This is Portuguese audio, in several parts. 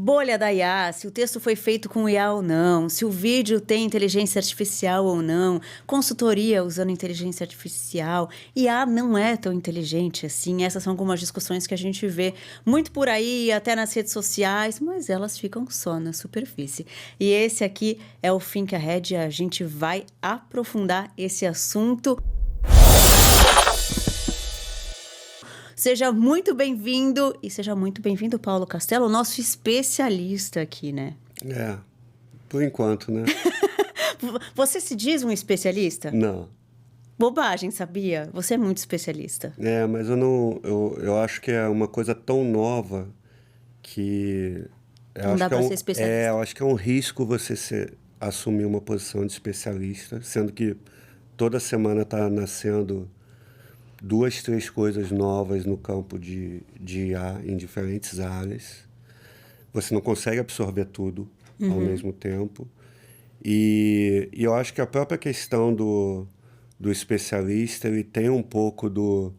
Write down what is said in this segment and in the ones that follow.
Bolha da IA, se o texto foi feito com IA ou não, se o vídeo tem inteligência artificial ou não, consultoria usando inteligência artificial. IA não é tão inteligente assim. Essas são algumas discussões que a gente vê muito por aí, até nas redes sociais, mas elas ficam só na superfície. E esse aqui é o Think Ahead, a gente vai aprofundar esse assunto. Seja muito bem-vindo e seja muito bem-vindo, Paulo Castelo, nosso especialista aqui, né? Por enquanto, né? Você se diz um especialista? Não. Bobagem, sabia? Você é muito especialista. Mas eu não. Eu acho que é uma coisa tão nova que. Não dá para ser especialista. Eu acho que é um risco assumir uma posição de especialista, sendo que toda semana está nascendo 2, 3 coisas novas no campo de IA em diferentes áreas. Você não consegue absorver tudo ao mesmo tempo. E eu acho que a própria questão do especialista, ele tem um pouco do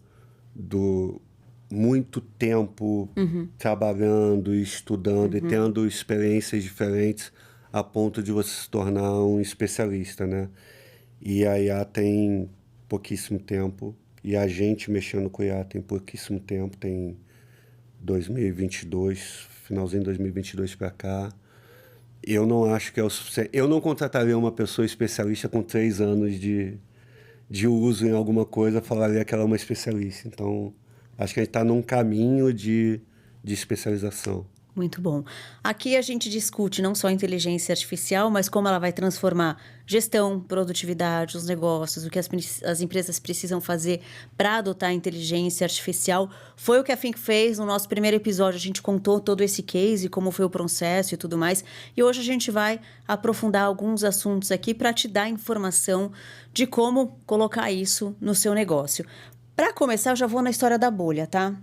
muito tempo trabalhando e estudando e tendo experiências diferentes a ponto de você se tornar um especialista, né? E a IA tem pouquíssimo tempo, e a gente mexendo com IA tem pouquíssimo tempo, tem 2022, finalzinho de 2022 para cá. Eu não acho que é o suficiente. Eu não contrataria uma pessoa especialista com 3 anos de uso em alguma coisa, falaria que ela é uma especialista. Então, acho que a gente está num caminho de especialização. Muito bom. Aqui a gente discute não só a inteligência artificial, mas como ela vai transformar gestão, produtividade, os negócios, o que as empresas precisam fazer para adotar a inteligência artificial. Foi o que a Think fez no nosso primeiro episódio. A gente contou todo esse case, como foi o processo e tudo mais. E hoje a gente vai aprofundar alguns assuntos aqui para te dar informação de como colocar isso no seu negócio. Para começar, eu já vou na história da bolha, tá?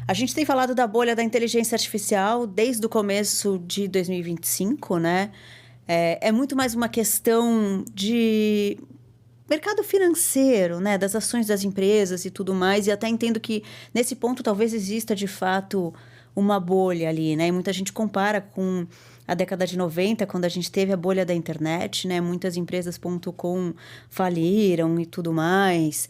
A gente tem falado da bolha da inteligência artificial desde o começo de 2025, né? É muito mais uma questão de mercado financeiro, né? Das ações das empresas e tudo mais. E até entendo que, nesse ponto, talvez exista, de fato, uma bolha ali, né? E muita gente compara com a década de 90, quando a gente teve a bolha da internet, né? Muitas empresas.com faliram e tudo mais.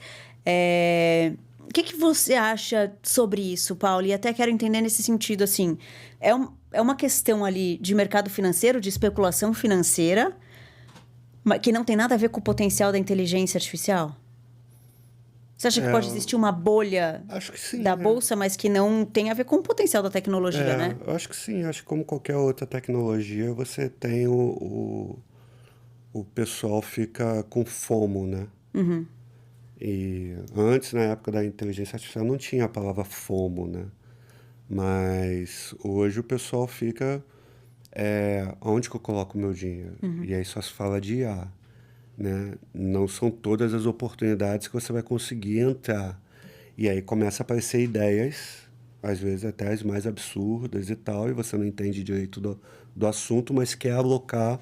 O que você acha sobre isso, Paulo? E até quero entender nesse sentido, assim, é uma questão ali de mercado financeiro, de especulação financeira, que não tem nada a ver com o potencial da inteligência artificial? Você acha que pode existir uma bolha Acho que sim, da bolsa, mas que não tem a ver com o potencial da tecnologia, né? Eu acho que sim. Acho que como qualquer outra tecnologia, você tem o pessoal fica com FOMO, né? E antes, na época da inteligência artificial, não tinha a palavra FOMO, né? Mas hoje o pessoal fica... onde que eu coloco o meu dinheiro? E aí só se fala de IA, né? Não são todas as oportunidades que você vai conseguir entrar. E aí começa a aparecer ideias, às vezes até as mais absurdas e tal, e você não entende direito do assunto, mas quer alocar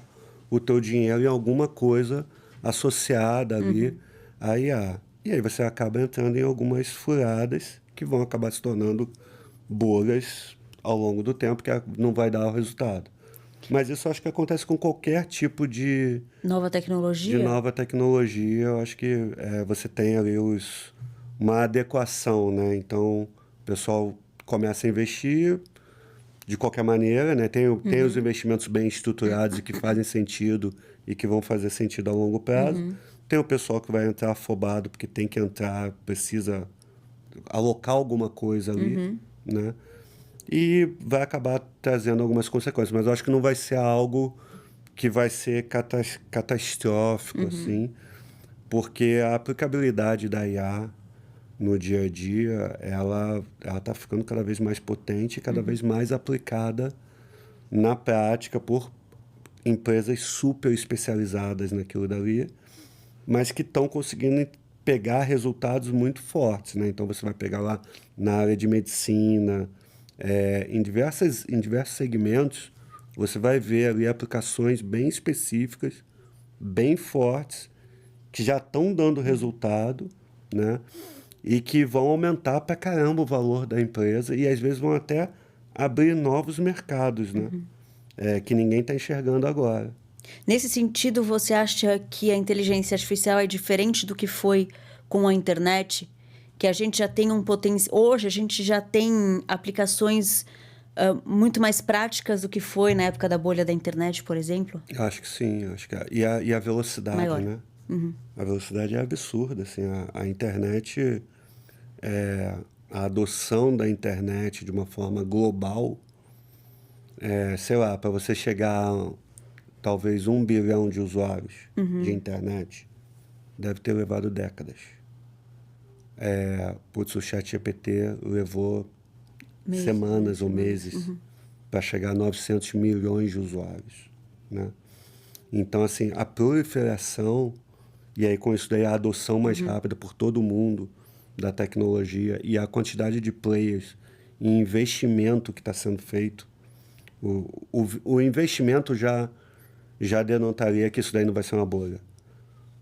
o teu dinheiro em alguma coisa associada ali à IA. E aí você acaba entrando em algumas furadas que vão acabar se tornando bolhas ao longo do tempo, que não vai dar o resultado. Mas isso eu acho que acontece com qualquer tipo de Nova tecnologia? nova tecnologia. Eu acho que você tem ali uma adequação, né? Então, o pessoal começa a investir de qualquer maneira, né? Tem os investimentos bem estruturados e que fazem sentido e que vão fazer sentido a longo prazo. Tem o pessoal que vai entrar afobado porque tem que entrar, precisa alocar alguma coisa ali, né? E vai acabar trazendo algumas consequências. Mas eu acho que não vai ser algo que vai ser catastrófico, assim, porque a aplicabilidade da IA no dia a dia, ela está ficando cada vez mais potente e cada vez mais aplicada na prática por empresas super especializadas naquilo dali, mas que estão conseguindo pegar resultados muito fortes, né? Então, você vai pegar lá na área de medicina, em diversos segmentos, você vai ver ali aplicações bem específicas, bem fortes, que já estão dando resultado, né? E que vão aumentar pra caramba o valor da empresa e às vezes vão até abrir novos mercados, né? que ninguém está enxergando agora. Nesse sentido, você acha que a inteligência artificial é diferente do que foi com a internet? Que a gente já tem um potencial... Hoje, a gente já tem aplicações muito mais práticas do que foi na época da bolha da internet, por exemplo? Acho que sim, acho que e a velocidade, Maior. né? A velocidade é absurda, assim, a internet, a adoção da internet de uma forma global, sei lá, para você chegar a talvez 1 bilhão de usuários de internet, deve ter levado décadas. O ChatGPT levou semanas ou meses para chegar a 900 milhões de usuários, né? Então, assim, a proliferação, e aí com isso daí a adoção mais rápida por todo mundo da tecnologia e a quantidade de players e investimento que está sendo feito, o investimento já denotaria que isso daí não vai ser uma bolha.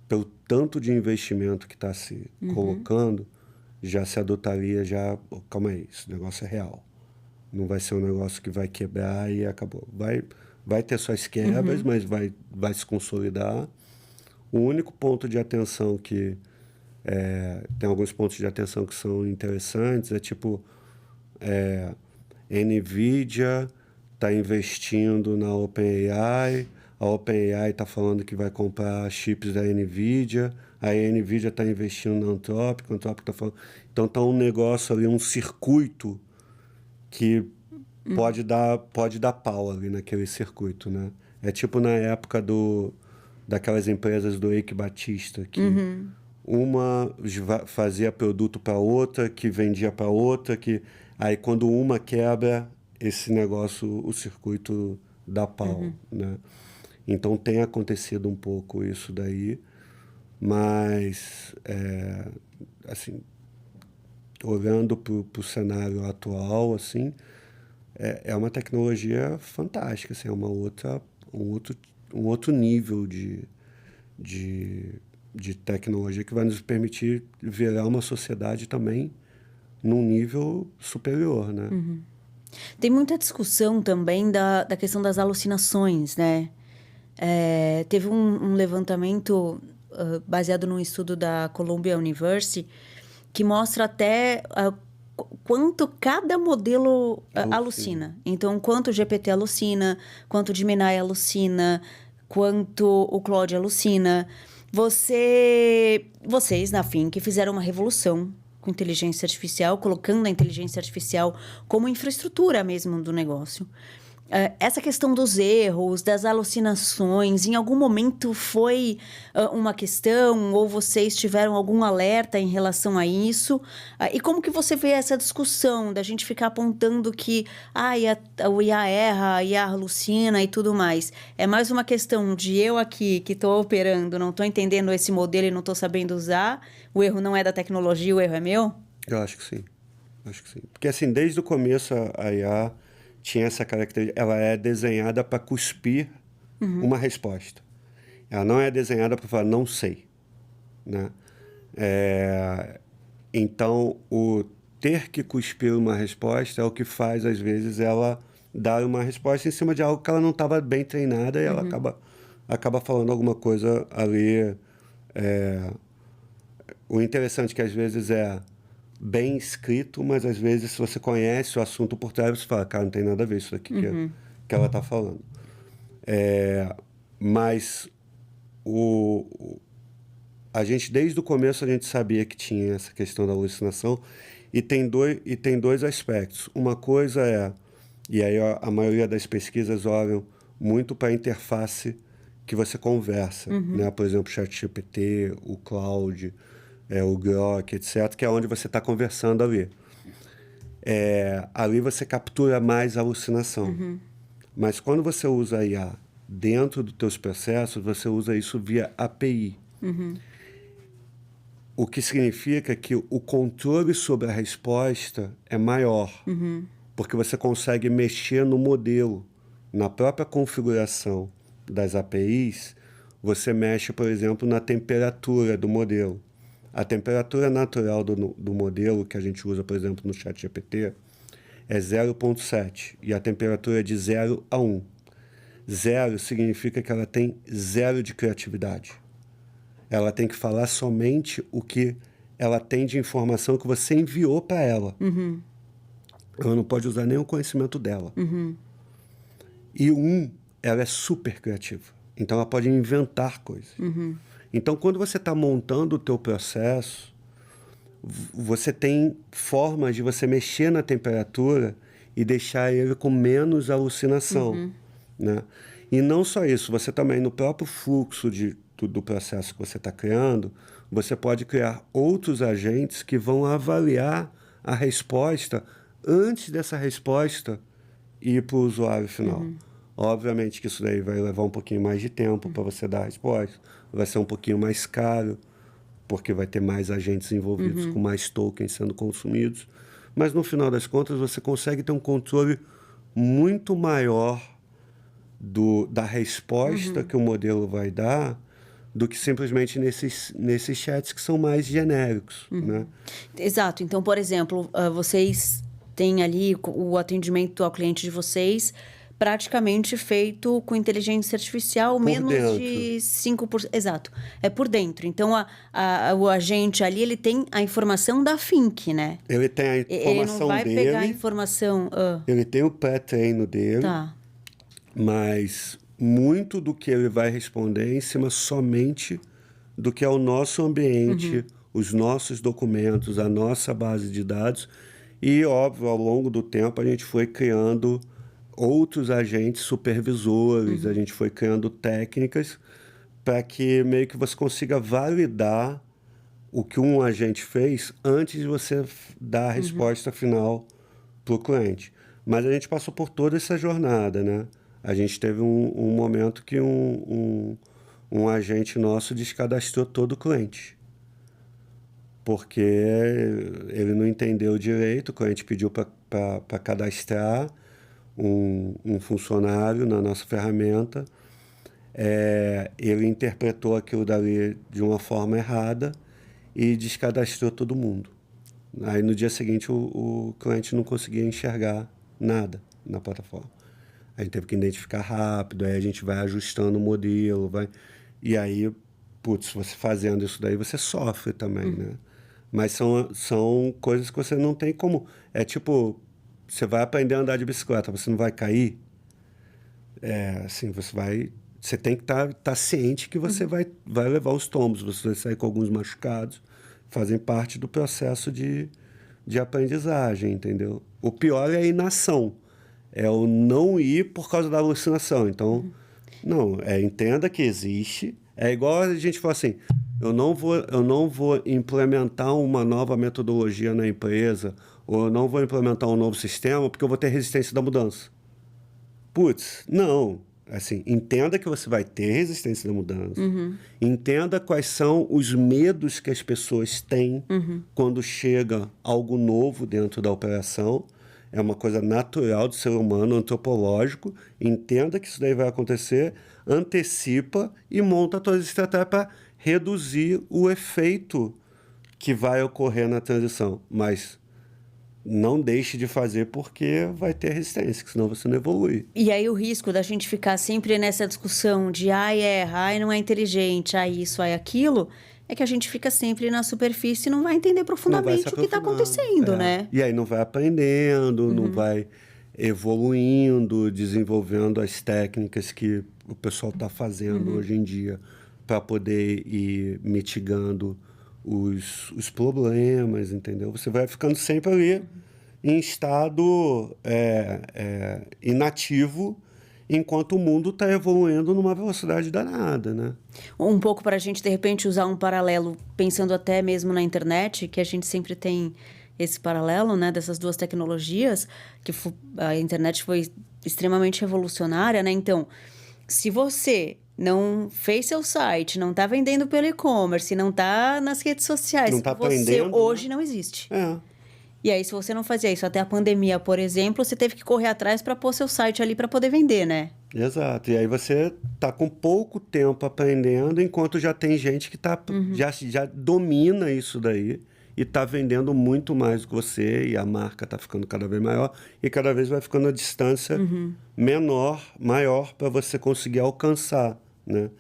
Pelo tanto de investimento que está se colocando, já se adotaria calma aí, esse negócio é real. Não vai ser um negócio que vai quebrar e acabou. Vai ter suas quebras, mas vai se consolidar. O único ponto de atenção que... tem alguns pontos de atenção que são interessantes, tipo... NVIDIA está investindo na OpenAI, a OpenAI está falando que vai comprar chips da NVIDIA, a NVIDIA está investindo na Anthropic, a Anthropic está falando... Então está um negócio ali, um circuito que pode dar pau ali naquele circuito, né? É tipo na época daquelas empresas do Eike Batista, que uma fazia produto para outra, que vendia para outra, que aí quando uma quebra, esse negócio, o circuito dá pau, né? Então tem acontecido um pouco isso daí, mas assim, olhando para o cenário atual, assim, é uma tecnologia fantástica, assim, é um outro nível de tecnologia que vai nos permitir virar uma sociedade também num nível superior, né? Tem muita discussão também da questão das alucinações, né? Teve um levantamento baseado num estudo da Columbia University que mostra até quanto cada modelo alucina. Então, quanto o GPT alucina, quanto o Gemini alucina, quanto o Claude alucina. Vocês, na Think, fizeram uma revolução com inteligência artificial, colocando a inteligência artificial como infraestrutura mesmo do negócio. Essa questão dos erros, das alucinações, em algum momento foi uma questão ou vocês tiveram algum alerta em relação a isso? E como que você vê essa discussão da gente ficar apontando que o IA erra, a IA alucina e tudo mais? É mais uma questão de eu aqui que estou operando, não estou entendendo esse modelo e não estou sabendo usar? O erro não é da tecnologia, o erro é meu? Eu acho que sim. Acho que sim. Porque, assim, desde o começo a IA tinha essa característica. Ela é desenhada para cuspir uma resposta. Ela não é desenhada para falar, não sei, né? Então, o ter que cuspir uma resposta é o que faz, às vezes, ela dar uma resposta em cima de algo que ela não estava bem treinada e ela acaba falando alguma coisa ali. O interessante é que, às vezes, é bem escrito, mas às vezes se você conhece o assunto por trás, você fala, cara, não tem nada a ver isso aqui que ela está falando. Mas a gente, desde o começo, a gente sabia que tinha essa questão da alucinação e tem dois aspectos. Uma coisa e aí a maioria das pesquisas olham muito para a interface que você conversa, né? Por exemplo, o ChatGPT, o Claude, o Grok, etc., que é onde você está conversando ali. Ali você captura mais a alucinação. Mas quando você usa a IA dentro dos teus processos, você usa isso via API. O que significa que o controle sobre a resposta é maior, porque você consegue mexer no modelo. Na própria configuração das APIs, você mexe, por exemplo, na temperatura do modelo. A temperatura natural do modelo que a gente usa, por exemplo, no ChatGPT, é 0,7 e a temperatura é de 0 a 1. Zero significa que ela tem zero de criatividade. Ela tem que falar somente o que ela tem de informação que você enviou para ela. Ela não pode usar nem o conhecimento dela. E ela é super criativa. Então, ela pode inventar coisas. Então, quando você está montando o teu processo, você tem formas de você mexer na temperatura e deixar ele com menos alucinação. Né? E não só isso, você também, no próprio fluxo do processo que você está criando, você pode criar outros agentes que vão avaliar a resposta antes dessa resposta ir para o usuário final. Obviamente que isso daí vai levar um pouquinho mais de tempo para você dar a resposta, vai ser um pouquinho mais caro, porque vai ter mais agentes envolvidos com mais tokens sendo consumidos, mas no final das contas você consegue ter um controle muito maior da resposta que o modelo vai dar do que simplesmente nesses chats que são mais genéricos, né? Exato. Então, por exemplo, vocês têm ali o atendimento ao cliente de vocês praticamente feito com inteligência artificial, Por menos dentro. de 5%. Exato. É por dentro. Então, o agente ali, ele tem a informação da Fink, né? Ele tem a Ele informação não vai dele, pegar a informação... ele tem o pré-treino dele, Tá. mas muito do que ele vai responder é em cima somente do que é o nosso ambiente, os nossos documentos, a nossa base de dados. E, óbvio, ao longo do tempo, a gente foi criando outros agentes supervisores, a gente foi criando técnicas para que meio que você consiga validar o que um agente fez antes de você dar a resposta final para o cliente. Mas a gente passou por toda essa jornada, né? A gente teve um momento que um agente nosso descadastrou todo o cliente. Porque ele não entendeu direito, o cliente pediu para cadastrar um funcionário na nossa ferramenta. Ele interpretou aquilo dali de uma forma errada e descadastrou todo mundo. Aí, no dia seguinte, o cliente não conseguia enxergar nada na plataforma. A gente teve que identificar rápido, aí a gente vai ajustando o modelo, e aí, putz, você fazendo isso daí, você sofre também, né? Mas são coisas que você não tem como... É tipo, você vai aprender a andar de bicicleta, você não vai cair? Assim, você tem que estar ciente que você vai levar os tombos, você vai sair com alguns machucados, fazem parte do processo de aprendizagem, entendeu? O pior é a inação, é o não ir por causa da alucinação. Então, não, entenda que existe. É igual a gente fala assim, eu não vou implementar uma nova metodologia na empresa, ou eu não vou implementar um novo sistema porque eu vou ter resistência da mudança. Putz, não. Assim, entenda que você vai ter resistência da mudança. Entenda quais são os medos que as pessoas têm quando chega algo novo dentro da operação. É uma coisa natural do ser humano, antropológico. Entenda que isso daí vai acontecer, antecipa e monta todas as estratégias para reduzir o efeito que vai ocorrer na transição. Mas não deixe de fazer porque vai ter resistência, que senão você não evolui. E aí o risco da gente ficar sempre nessa discussão de não é inteligente, isso, aquilo, é que a gente fica sempre na superfície e não vai entender profundamente o que está acontecendo, né? E aí não vai aprendendo, não vai evoluindo, desenvolvendo as técnicas que o pessoal está fazendo hoje em dia para poder ir mitigando os problemas, entendeu? Você vai ficando sempre ali em estado inativo, enquanto o mundo está evoluindo numa velocidade danada, né? Um pouco para a gente, de repente, usar um paralelo, pensando até mesmo na internet, que a gente sempre tem esse paralelo, né, dessas duas tecnologias, que a internet foi extremamente revolucionária, né? Então, se você não fez seu site, não está vendendo pelo e-commerce, não está nas redes sociais, Não tá você aprendendo, hoje não existe. E aí, se você não fazia isso até a pandemia, por exemplo, você teve que correr atrás para pôr seu site ali para poder vender, né? Exato. E aí você tá com pouco tempo aprendendo, enquanto já tem gente que já domina isso daí e está vendendo muito mais do que você, e a marca está ficando cada vez maior, e cada vez vai ficando a distância maior para você conseguir alcançar, né?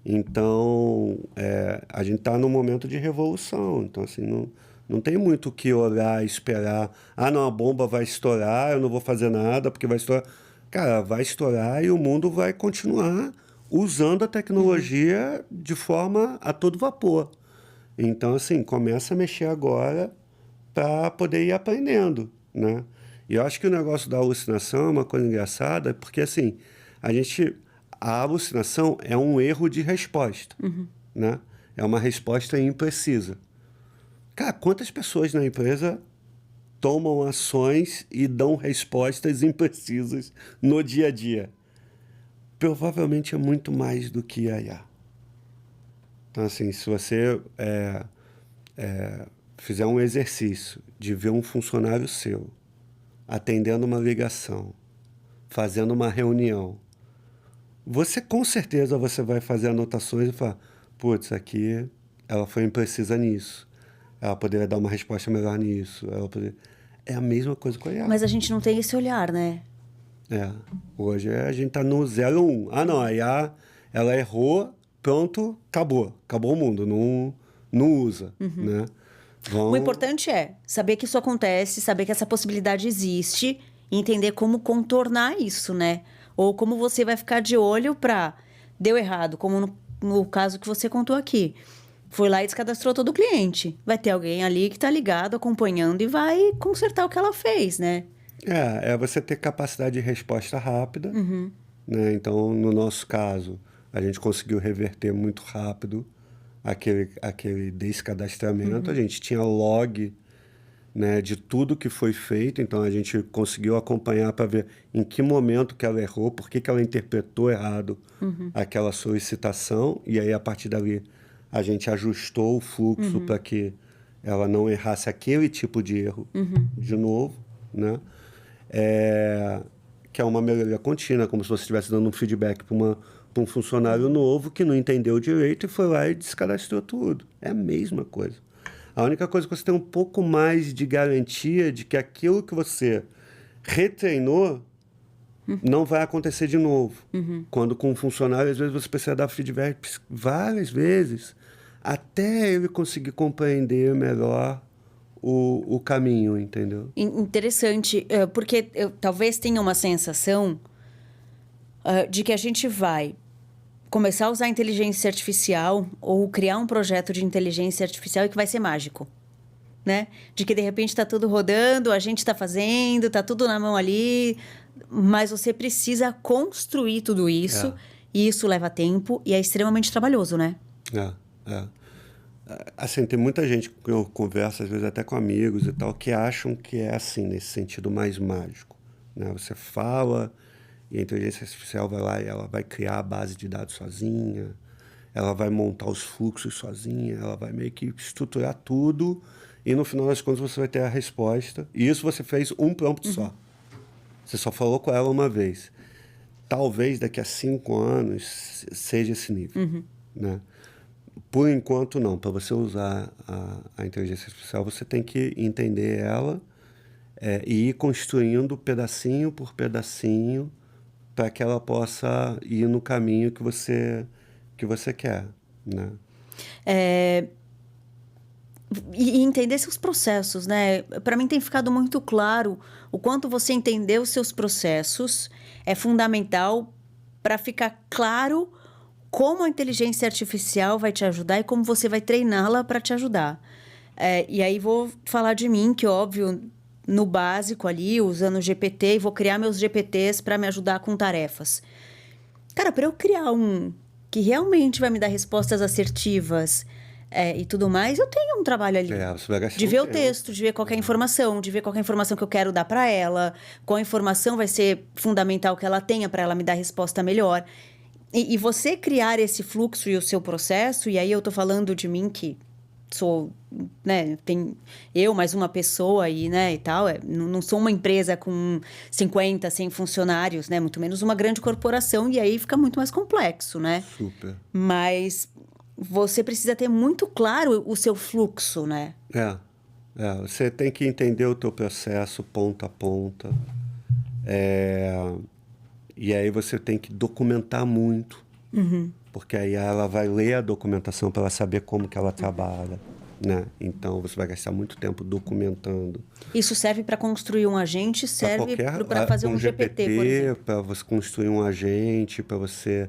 Então, a gente está num momento de revolução. Então, assim, não tem muito o que olhar, esperar. Ah, não, a bomba vai estourar, eu não vou fazer nada porque vai estourar. Cara, vai estourar e o mundo vai continuar usando a tecnologia de forma a todo vapor. Então, assim, começa a mexer agora para poder ir aprendendo, né? E eu acho que o negócio da alucinação é uma coisa engraçada, porque, assim, a alucinação é um erro de resposta, né? É uma resposta imprecisa. Cara, quantas pessoas na empresa tomam ações e dão respostas imprecisas no dia a dia? Provavelmente é muito mais do que a IA. Então, assim, se você fizer um exercício de ver um funcionário seu atendendo uma ligação, fazendo uma reunião, você com certeza você vai fazer anotações e falar, putz, aqui ela foi imprecisa nisso. Ela poderia dar uma resposta melhor nisso. É a mesma coisa com a IA. Mas a gente não tem esse olhar, né? Hoje a gente tá no 0 1. Ah, não, a IA, ela errou, pronto, acabou. Acabou o mundo, não usa, né? O importante é saber que isso acontece, saber que essa possibilidade existe e entender como contornar isso, né? Ou como você vai ficar de olho para deu errado, como no caso que você contou aqui. Foi lá e descadastrou todo o cliente. Vai ter alguém ali que tá ligado, acompanhando e vai consertar o que ela fez, né? É você ter capacidade de resposta rápida, né? Então, no nosso caso, a gente conseguiu reverter muito rápido aquele descadastramento. A gente tinha log, né, de tudo que foi feito, então a gente conseguiu acompanhar para ver em que momento que ela errou, por que ela interpretou errado aquela solicitação, e aí a partir dali a gente ajustou o fluxo para que ela não errasse aquele tipo de erro de novo, né? Que é uma melhoria contínua, como se você estivesse dando um feedback para um funcionário novo que não entendeu direito e foi lá e descadastrou tudo. É a mesma coisa. A única coisa que você tem um pouco mais de garantia de que aquilo que você retreinou não vai acontecer de novo. Quando com um funcionário, às vezes você precisa dar feedback várias vezes até ele conseguir compreender melhor o caminho, entendeu? Interessante, porque eu talvez tenha uma sensação de que a gente vai começar a usar inteligência artificial ou criar um projeto de inteligência artificial e que vai ser mágico, né? De que de repente está tudo rodando, a gente está fazendo, está tudo na mão ali, mas você precisa construir tudo isso e isso leva tempo e é extremamente trabalhoso, né? Assim, tem muita gente que eu converso, às vezes até com amigos e tal, que acham que é assim, nesse sentido mais mágico, né? Você fala e a inteligência artificial vai lá e ela vai criar a base de dados sozinha, ela vai montar os fluxos sozinha, ela vai meio que estruturar tudo e no final das contas você vai ter a resposta. E isso você fez um prompt só. Você só falou com ela uma vez. Talvez daqui a 5 anos seja esse nível, né? Por enquanto, não. Para você usar a inteligência artificial, você tem que entender ela e ir construindo pedacinho por pedacinho para que ela possa ir no caminho que você quer, né? E entender seus processos, né? Para mim tem ficado muito claro o quanto você entender os seus processos é fundamental para ficar claro como a inteligência artificial vai te ajudar e como você vai treiná-la para te ajudar. E aí vou falar de mim, que óbvio, no básico ali, usando o GPT, e vou criar meus GPTs para me ajudar com tarefas. Cara, para eu criar um que realmente vai me dar respostas assertivas e tudo mais, eu tenho um trabalho ali. Você vai gastar de ver o texto, de ver qualquer informação, de ver qualquer informação que eu quero dar para ela, qual informação vai ser fundamental que ela tenha para ela me dar resposta melhor. E você criar esse fluxo e o seu processo, e aí eu tô falando de mim que sou, né, tem eu mais uma pessoa aí, né, e tal, não sou uma empresa com 50, 100 funcionários, né, muito menos uma grande corporação, e aí fica muito mais complexo, né? Super. Mas você precisa ter muito claro o seu fluxo, né? Você tem que entender o teu processo ponta a ponta. É, e aí você tem que documentar muito, porque aí ela vai ler a documentação para ela saber como que ela trabalha, né? Então você vai gastar muito tempo documentando. Isso serve para construir um agente, Para serve qualquer, para fazer um um GPT, por GPT, exemplo. para você construir um agente, para você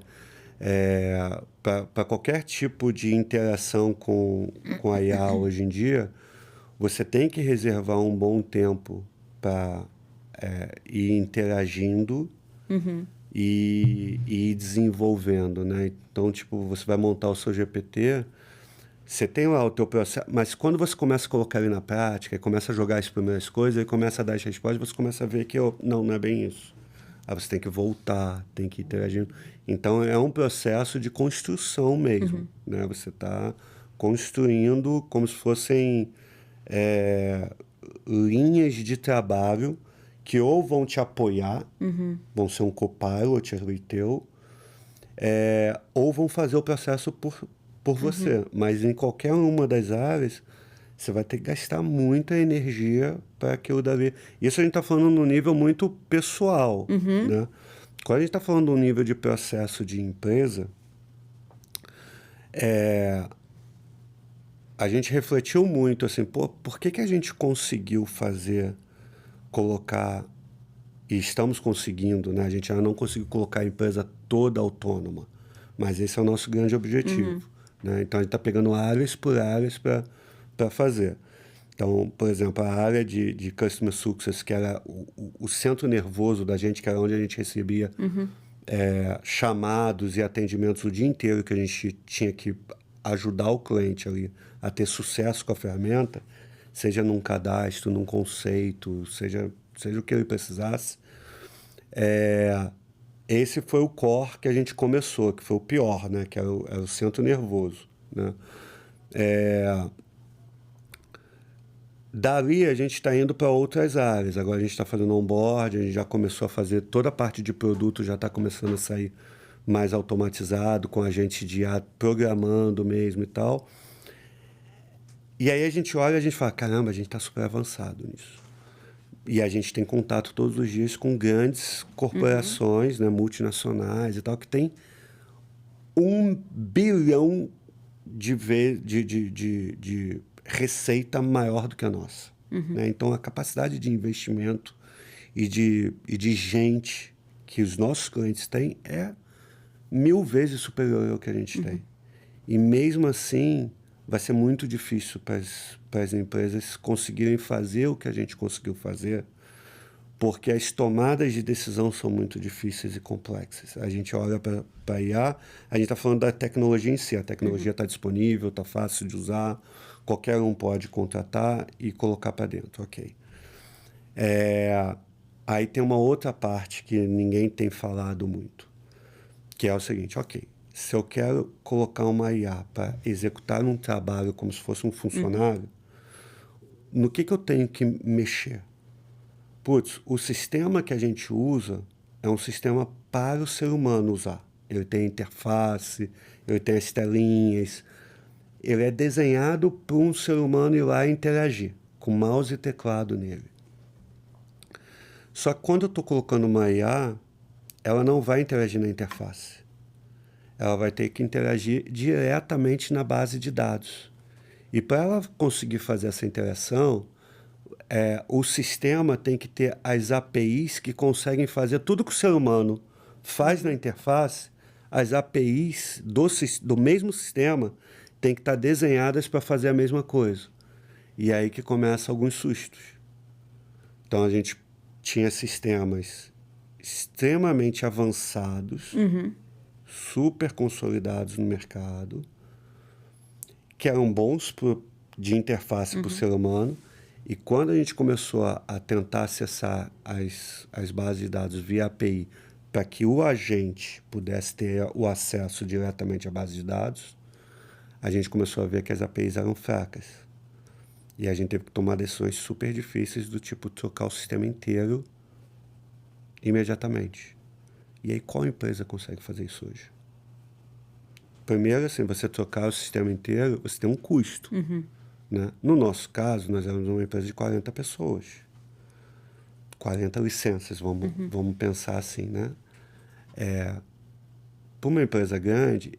para qualquer tipo de interação com a IA hoje em dia, você tem que reservar um bom tempo para ir interagindo e ir desenvolvendo, né? Então, tipo, você vai montar o seu GPT, você tem lá o teu processo, mas quando você começa a colocar ele na prática, e começa a jogar as primeiras coisas, e começa a dar as respostas, você começa a ver que, não é bem isso. Aí você tem que voltar, tem que interagir. Então, é um processo de construção mesmo, né? Você está construindo como se fossem linhas de trabalho que ou vão te apoiar, vão ser um copilot ali teu, ou vão fazer o processo por você. Mas em qualquer uma das áreas, você vai ter que gastar muita energia para aquilo dali. Isso a gente está falando num nível muito pessoal, né? Quando a gente está falando num nível de processo de empresa, a gente refletiu muito assim, pô, por que que a gente conseguiu colocar, e estamos conseguindo, né? A gente ainda não conseguiu colocar a empresa toda autônoma, mas esse é o nosso grande objetivo, né? Então a gente está pegando áreas por áreas para fazer. Então, por exemplo, a área de Customer Success, que era o centro nervoso da gente, que era onde a gente recebia chamados e atendimentos o dia inteiro, que a gente tinha que ajudar o cliente ali a ter sucesso com a ferramenta, seja num cadastro, num conceito, seja o que ele precisasse. Esse foi o core que a gente começou, que foi o pior, né? Que era o centro nervoso, né? Dali a gente está indo para outras áreas. Agora a gente está fazendo onboard, a gente já começou a fazer toda a parte de produto, já está começando a sair mais automatizado, com a gente de IA programando mesmo e tal. E aí a gente olha e a gente fala, caramba, a gente está super avançado nisso. E a gente tem contato todos os dias com grandes corporações, né, multinacionais e tal, que tem 1 bilhão de receita maior do que a nossa. Né? Então, a capacidade de investimento e de gente que os nossos clientes têm é 1000 vezes superior ao que a gente tem. E mesmo assim, vai ser muito difícil para as empresas conseguirem fazer o que a gente conseguiu fazer, porque as tomadas de decisão são muito difíceis e complexas. A gente olha para a IA, a gente está falando da tecnologia em si. A tecnologia está disponível, está fácil de usar, qualquer um pode contratar e colocar para dentro, ok. Aí tem uma outra parte que ninguém tem falado muito, que é o seguinte, ok, se eu quero colocar uma IA para executar um trabalho como se fosse um funcionário, no que eu tenho que mexer? Putz, o sistema que a gente usa é um sistema para o ser humano usar. Ele tem interface, ele tem as telinhas. Ele é desenhado para um ser humano ir lá e interagir, com mouse e teclado nele. Só que quando eu estou colocando uma IA, ela não vai interagir na interface. Ela vai ter que interagir diretamente na base de dados. E para ela conseguir fazer essa interação, o sistema tem que ter as APIs que conseguem fazer tudo que o ser humano faz na interface. As APIs do mesmo sistema têm que estar desenhadas para fazer a mesma coisa. E aí que começa alguns sustos. Então a gente tinha sistemas extremamente avançados, super consolidados no mercado, que eram bons de interface para o ser humano. E quando a gente começou a tentar acessar as bases de dados via API para que o agente pudesse ter o acesso diretamente à base de dados, a gente começou a ver que as APIs eram fracas. E a gente teve que tomar decisões super difíceis do tipo trocar o sistema inteiro imediatamente. E aí qual empresa consegue fazer isso hoje? Primeiro, assim, você trocar o sistema inteiro, você tem um custo. né? No nosso caso, nós éramos uma empresa de 40 pessoas. 40 licenças, vamos pensar assim, né? Para uma empresa grande,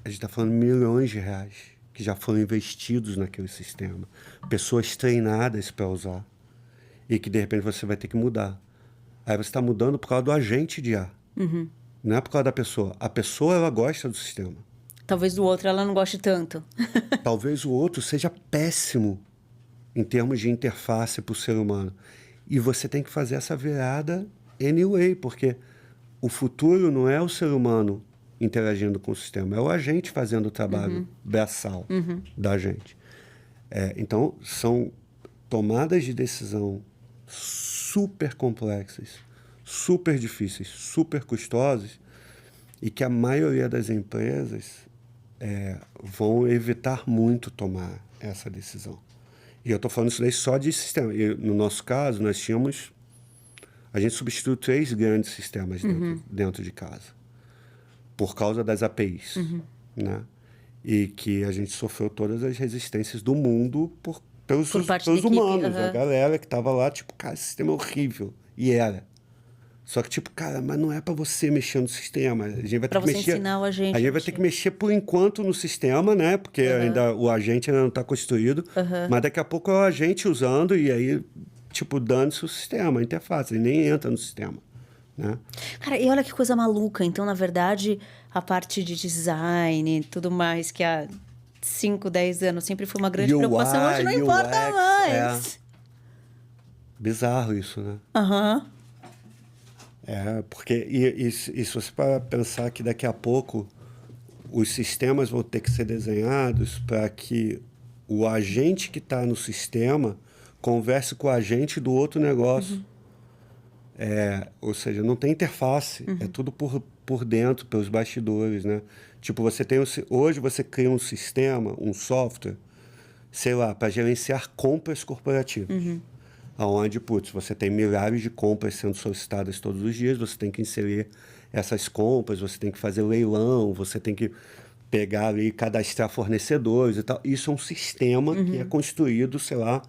a gente está falando milhões de reais que já foram investidos naquele sistema. Pessoas treinadas para usar. E que, de repente, você vai ter que mudar. Aí você está mudando por causa do agente de IA. Não é por causa da pessoa. A pessoa, ela gosta do sistema. Talvez do outro ela não goste tanto. Talvez o outro seja péssimo em termos de interface para o ser humano. E você tem que fazer essa virada anyway, porque o futuro não é o ser humano interagindo com o sistema, é o agente fazendo o trabalho braçal da gente. Então, são tomadas de decisão super complexas, super difíceis, super custosas, e que a maioria das empresas vão evitar muito tomar essa decisão. E eu estou falando isso daí só de sistema. E, no nosso caso, nós tínhamos... A gente substituiu 3 grandes sistemas dentro de casa, por causa das APIs, né? E que a gente sofreu todas as resistências do mundo pelos humanos. A galera que estava lá, tipo, cara, esse sistema é horrível. E era. Só que, tipo, cara, mas não é para você mexer no sistema. A gente vai ter que mexer. Ensinar o agente. A gente vai ter que mexer por enquanto no sistema, né? Porque ainda o agente ainda não está construído. Mas daqui a pouco é o agente usando e aí, tipo, dane-se o sistema, a interface. Ele nem entra no sistema, né? Cara, e olha que coisa maluca. Então, na verdade, a parte de design e tudo mais, que há 5, 10 anos sempre foi uma grande preocupação, hoje não importa mais. Bizarro isso, né? Porque e se você para pensar que daqui a pouco os sistemas vão ter que ser desenhados para que o agente que está no sistema converse com o agente do outro negócio. Ou seja, não tem interface, é tudo por dentro, pelos bastidores, né? Tipo, hoje você cria um sistema, um software, sei lá, para gerenciar compras corporativas. Onde, você tem milhares de compras sendo solicitadas todos os dias, você tem que inserir essas compras, você tem que fazer leilão, você tem que pegar ali e cadastrar fornecedores e tal. Isso é um sistema que é construído, sei lá,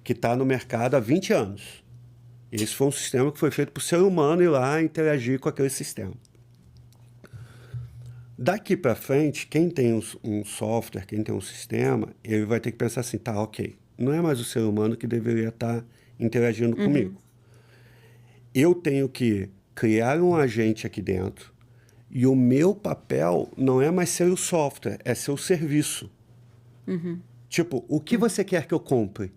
que está no mercado há 20 anos. Esse foi um sistema que foi feito por ser humano ir lá interagir com aquele sistema. Daqui para frente, quem tem um software, quem tem um sistema, ele vai ter que pensar assim, tá, ok, não é mais o ser humano que deveria estar interagindo comigo. Eu tenho que criar um agente aqui dentro e o meu papel não é mais ser o software, é ser o serviço. Tipo, o que você quer que eu compre?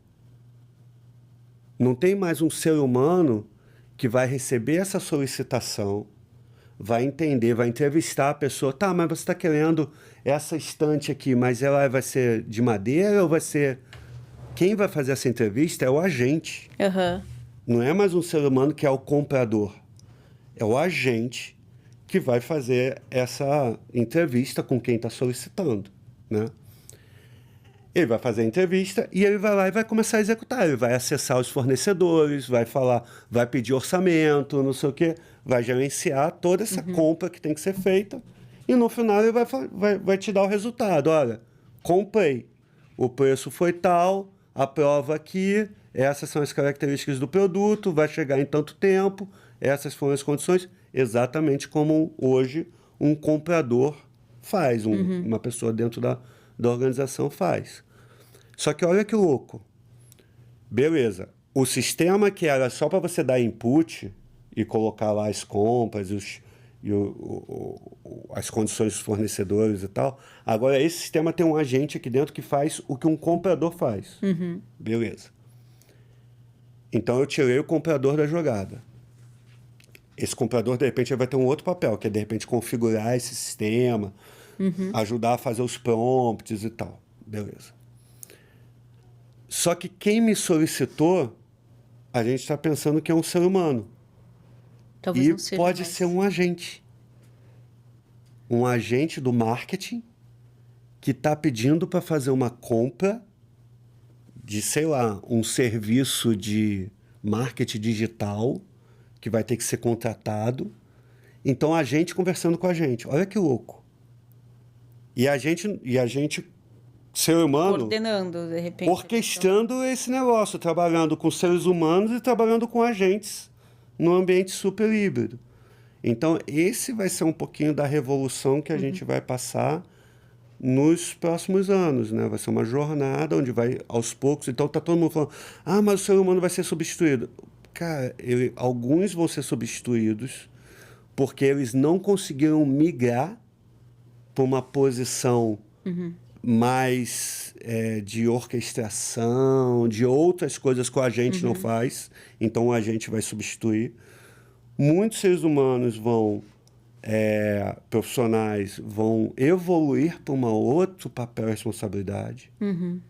Não tem mais um ser humano que vai receber essa solicitação, vai entender, vai entrevistar a pessoa. Tá, mas você está querendo essa estante aqui, mas ela vai ser de madeira ou vai ser... Quem vai fazer essa entrevista é o agente. Não é mais um ser humano que é o comprador. É o agente que vai fazer essa entrevista com quem está solicitando, né? Ele vai fazer a entrevista e ele vai lá e vai começar a executar. Ele vai acessar os fornecedores, vai falar, vai pedir orçamento, não sei o quê, vai gerenciar toda essa compra que tem que ser feita e no final ele vai te dar o resultado. Olha, comprei, o preço foi tal, aprova aqui, essas são as características do produto, vai chegar em tanto tempo, essas foram as condições, exatamente como hoje um comprador faz, uma pessoa dentro da organização faz. Só que olha que louco. Beleza. O sistema que era só para você dar input e colocar lá as compras as condições dos fornecedores e tal, agora esse sistema tem um agente aqui dentro que faz o que um comprador faz. Beleza. Então eu tirei o comprador da jogada. Esse comprador, de repente, vai ter um outro papel, que é, de repente, configurar esse sistema, ajudar a fazer os prompts e tal. Beleza. Só que quem me solicitou, a gente está pensando que é um ser humano. Talvez não seja pode mais. ser um agente. Um agente do marketing que está pedindo para fazer uma compra de, sei lá, um serviço de marketing digital que vai ter que ser contratado. Então, a gente conversando com a gente. Olha que louco. E a gente ser humano coordenando, de repente. orquestrando esse negócio, trabalhando com seres humanos e trabalhando com agentes num ambiente super híbrido. Então, esse vai ser um pouquinho da revolução que a gente vai passar nos próximos anos, né? Vai ser uma jornada onde vai aos poucos. Então, tá todo mundo falando, mas o ser humano vai ser substituído. Cara, alguns vão ser substituídos porque eles não conseguiram migrar para uma posição mais de orquestração, de outras coisas que a gente não faz. Então, a gente vai substituir. Muitos seres humanos profissionais vão evoluir para um outro papel e responsabilidade,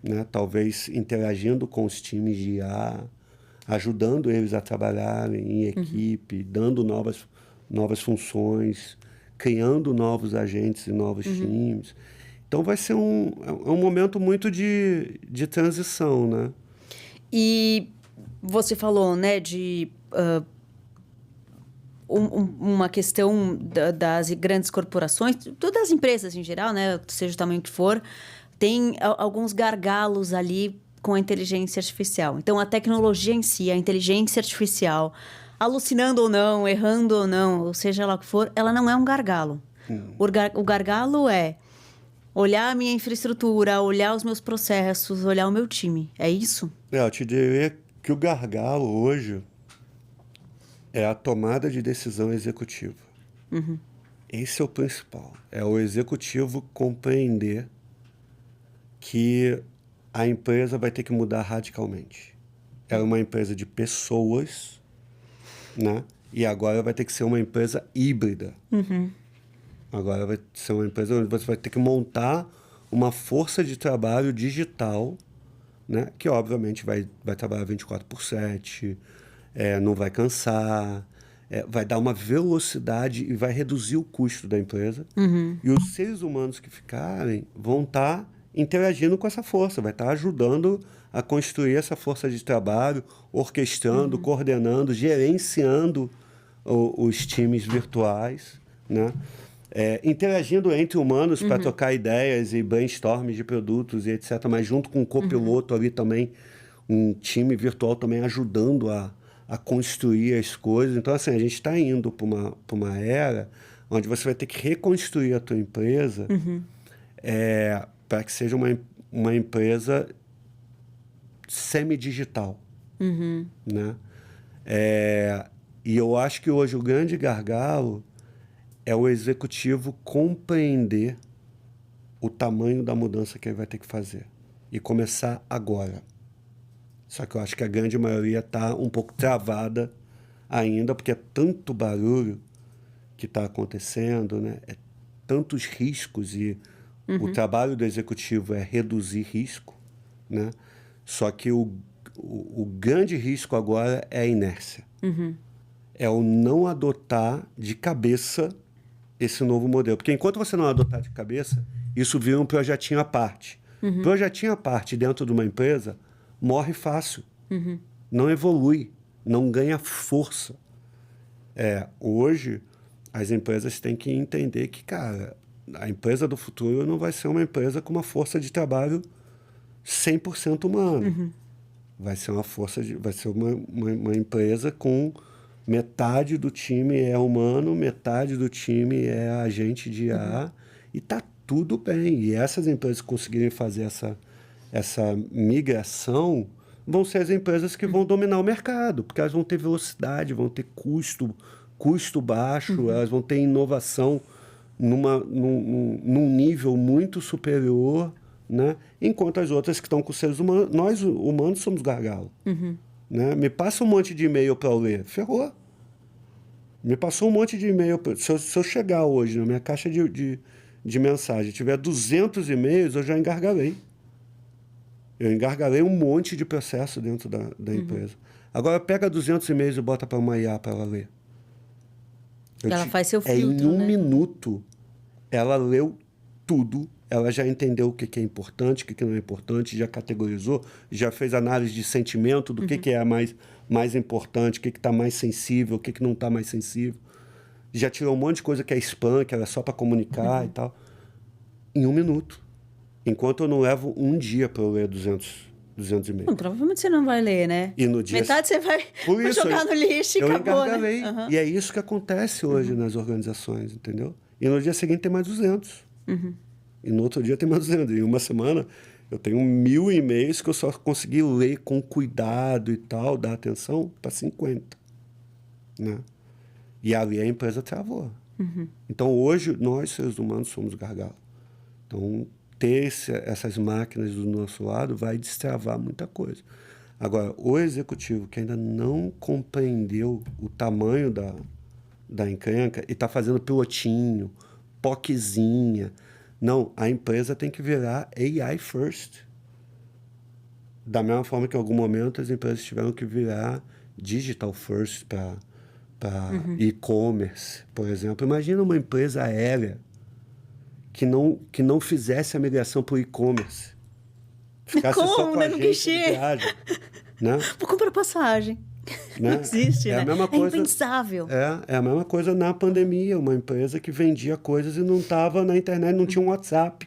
né? Talvez interagindo com os times de IA, ajudando eles a trabalharem em equipe, dando novas funções, criando novos agentes e novos times. Então vai ser um momento muito de transição, né? E você falou, né, de uma questão das grandes corporações, todas as empresas em geral, né, seja o tamanho que for, tem alguns gargalos ali com a inteligência artificial. Então, a tecnologia em si, a inteligência artificial, alucinando ou não, errando ou não, ou seja lá o que for, ela não é um gargalo. O gargalo é olhar a minha infraestrutura, olhar os meus processos, olhar o meu time. É isso? Eu te diria que o gargalo hoje é a tomada de decisão executiva. Esse é o principal. É o executivo compreender que a empresa vai ter que mudar radicalmente. Era uma empresa de pessoas, né? E agora vai ter que ser uma empresa híbrida. Agora vai ser uma empresa onde você vai ter que montar uma força de trabalho digital, né? Que obviamente vai trabalhar 24/7, não vai cansar, vai dar uma velocidade e vai reduzir o custo da empresa. E os seres humanos que ficarem vão estar interagindo com essa força, vai estar ajudando a construir essa força de trabalho, orquestrando, coordenando, gerenciando os times virtuais, né? Interagindo entre humanos para trocar ideias e brainstorms de produtos e etc., mas junto com um copiloto ali também, um time virtual também ajudando a construir as coisas. Então, assim, a gente está indo para uma era onde você vai ter que reconstruir a tua empresa para que seja uma empresa semi-digital, né? E eu acho que hoje o grande gargalo é o executivo compreender o tamanho da mudança que ele vai ter que fazer e começar agora. Só que eu acho que a grande maioria está um pouco travada ainda, porque é tanto barulho que está acontecendo, né? É tantos riscos e o trabalho do executivo é reduzir risco, né? Só que o grande risco agora é a inércia. É o não adotar de cabeça esse novo modelo. Porque enquanto você não adotar de cabeça, isso vira um projetinho à parte. Projetinho à parte dentro de uma empresa morre fácil. Não evolui, não ganha força. Hoje, as empresas têm que entender que, cara, a empresa do futuro não vai ser uma empresa com uma força de trabalho 100% humana. Vai ser uma empresa com metade do time é humano, metade do time é agente de IA, e tá tudo bem. E essas empresas que conseguirem fazer essa migração vão ser as empresas que vão dominar o mercado, porque elas vão ter velocidade, vão ter custo baixo, elas vão ter inovação num nível muito superior, né? Enquanto as outras que estão com seres humanos, nós humanos somos gargalo. Né? Me passa um monte de e-mail para eu ler. Ferrou. Me passou um monte de e-mail. Se eu chegar hoje na minha caixa de mensagem tiver 200 e-mails, eu já engargalei. Eu engargalei um monte de processo dentro da empresa. Agora, pega 200 e-mails e bota para uma IA para ela ler. Ela faz seu filtro, em um né? minuto, ela leu tudo. Ela já entendeu o que é importante, o que não é importante, já categorizou, já fez análise de sentimento do que é mais importante, o que está mais sensível, o que não está mais sensível. Já tirou um monte de coisa que é spam, que era só para comunicar e tal. Em um minuto. Enquanto eu não levo um dia para eu ler 200 e-mails. Não, provavelmente você não vai ler, né? E no dia... Metade você vai Por isso, jogar no lixo e eu acabou, engargalei. né? Uhum. E é isso que acontece hoje nas organizações, entendeu? E no dia seguinte tem mais 200. E no outro dia tem mais 200. Em uma semana eu tenho 1000 e-mails que eu só consegui ler com cuidado e tal, dar atenção para 50. Né? E ali a empresa travou. Então hoje nós, seres humanos, somos gargalos. Então ter essas máquinas do nosso lado vai destravar muita coisa. Agora, o executivo que ainda não compreendeu o tamanho da encrenca e está fazendo pilotinho, POCzinha. Não, a empresa tem que virar AI first. Da mesma forma que em algum momento as empresas tiveram que virar digital first para e-commerce, por exemplo. Imagina uma empresa aérea que não fizesse a migração para o e-commerce. Ficasse Como, só com a né? No agência de guichê. viagem. Né? Vou comprar passagem. Né? Não existe, É né? a mesma coisa, é impensável. É a mesma coisa na pandemia. Uma empresa que vendia coisas e não estava na internet, não tinha um WhatsApp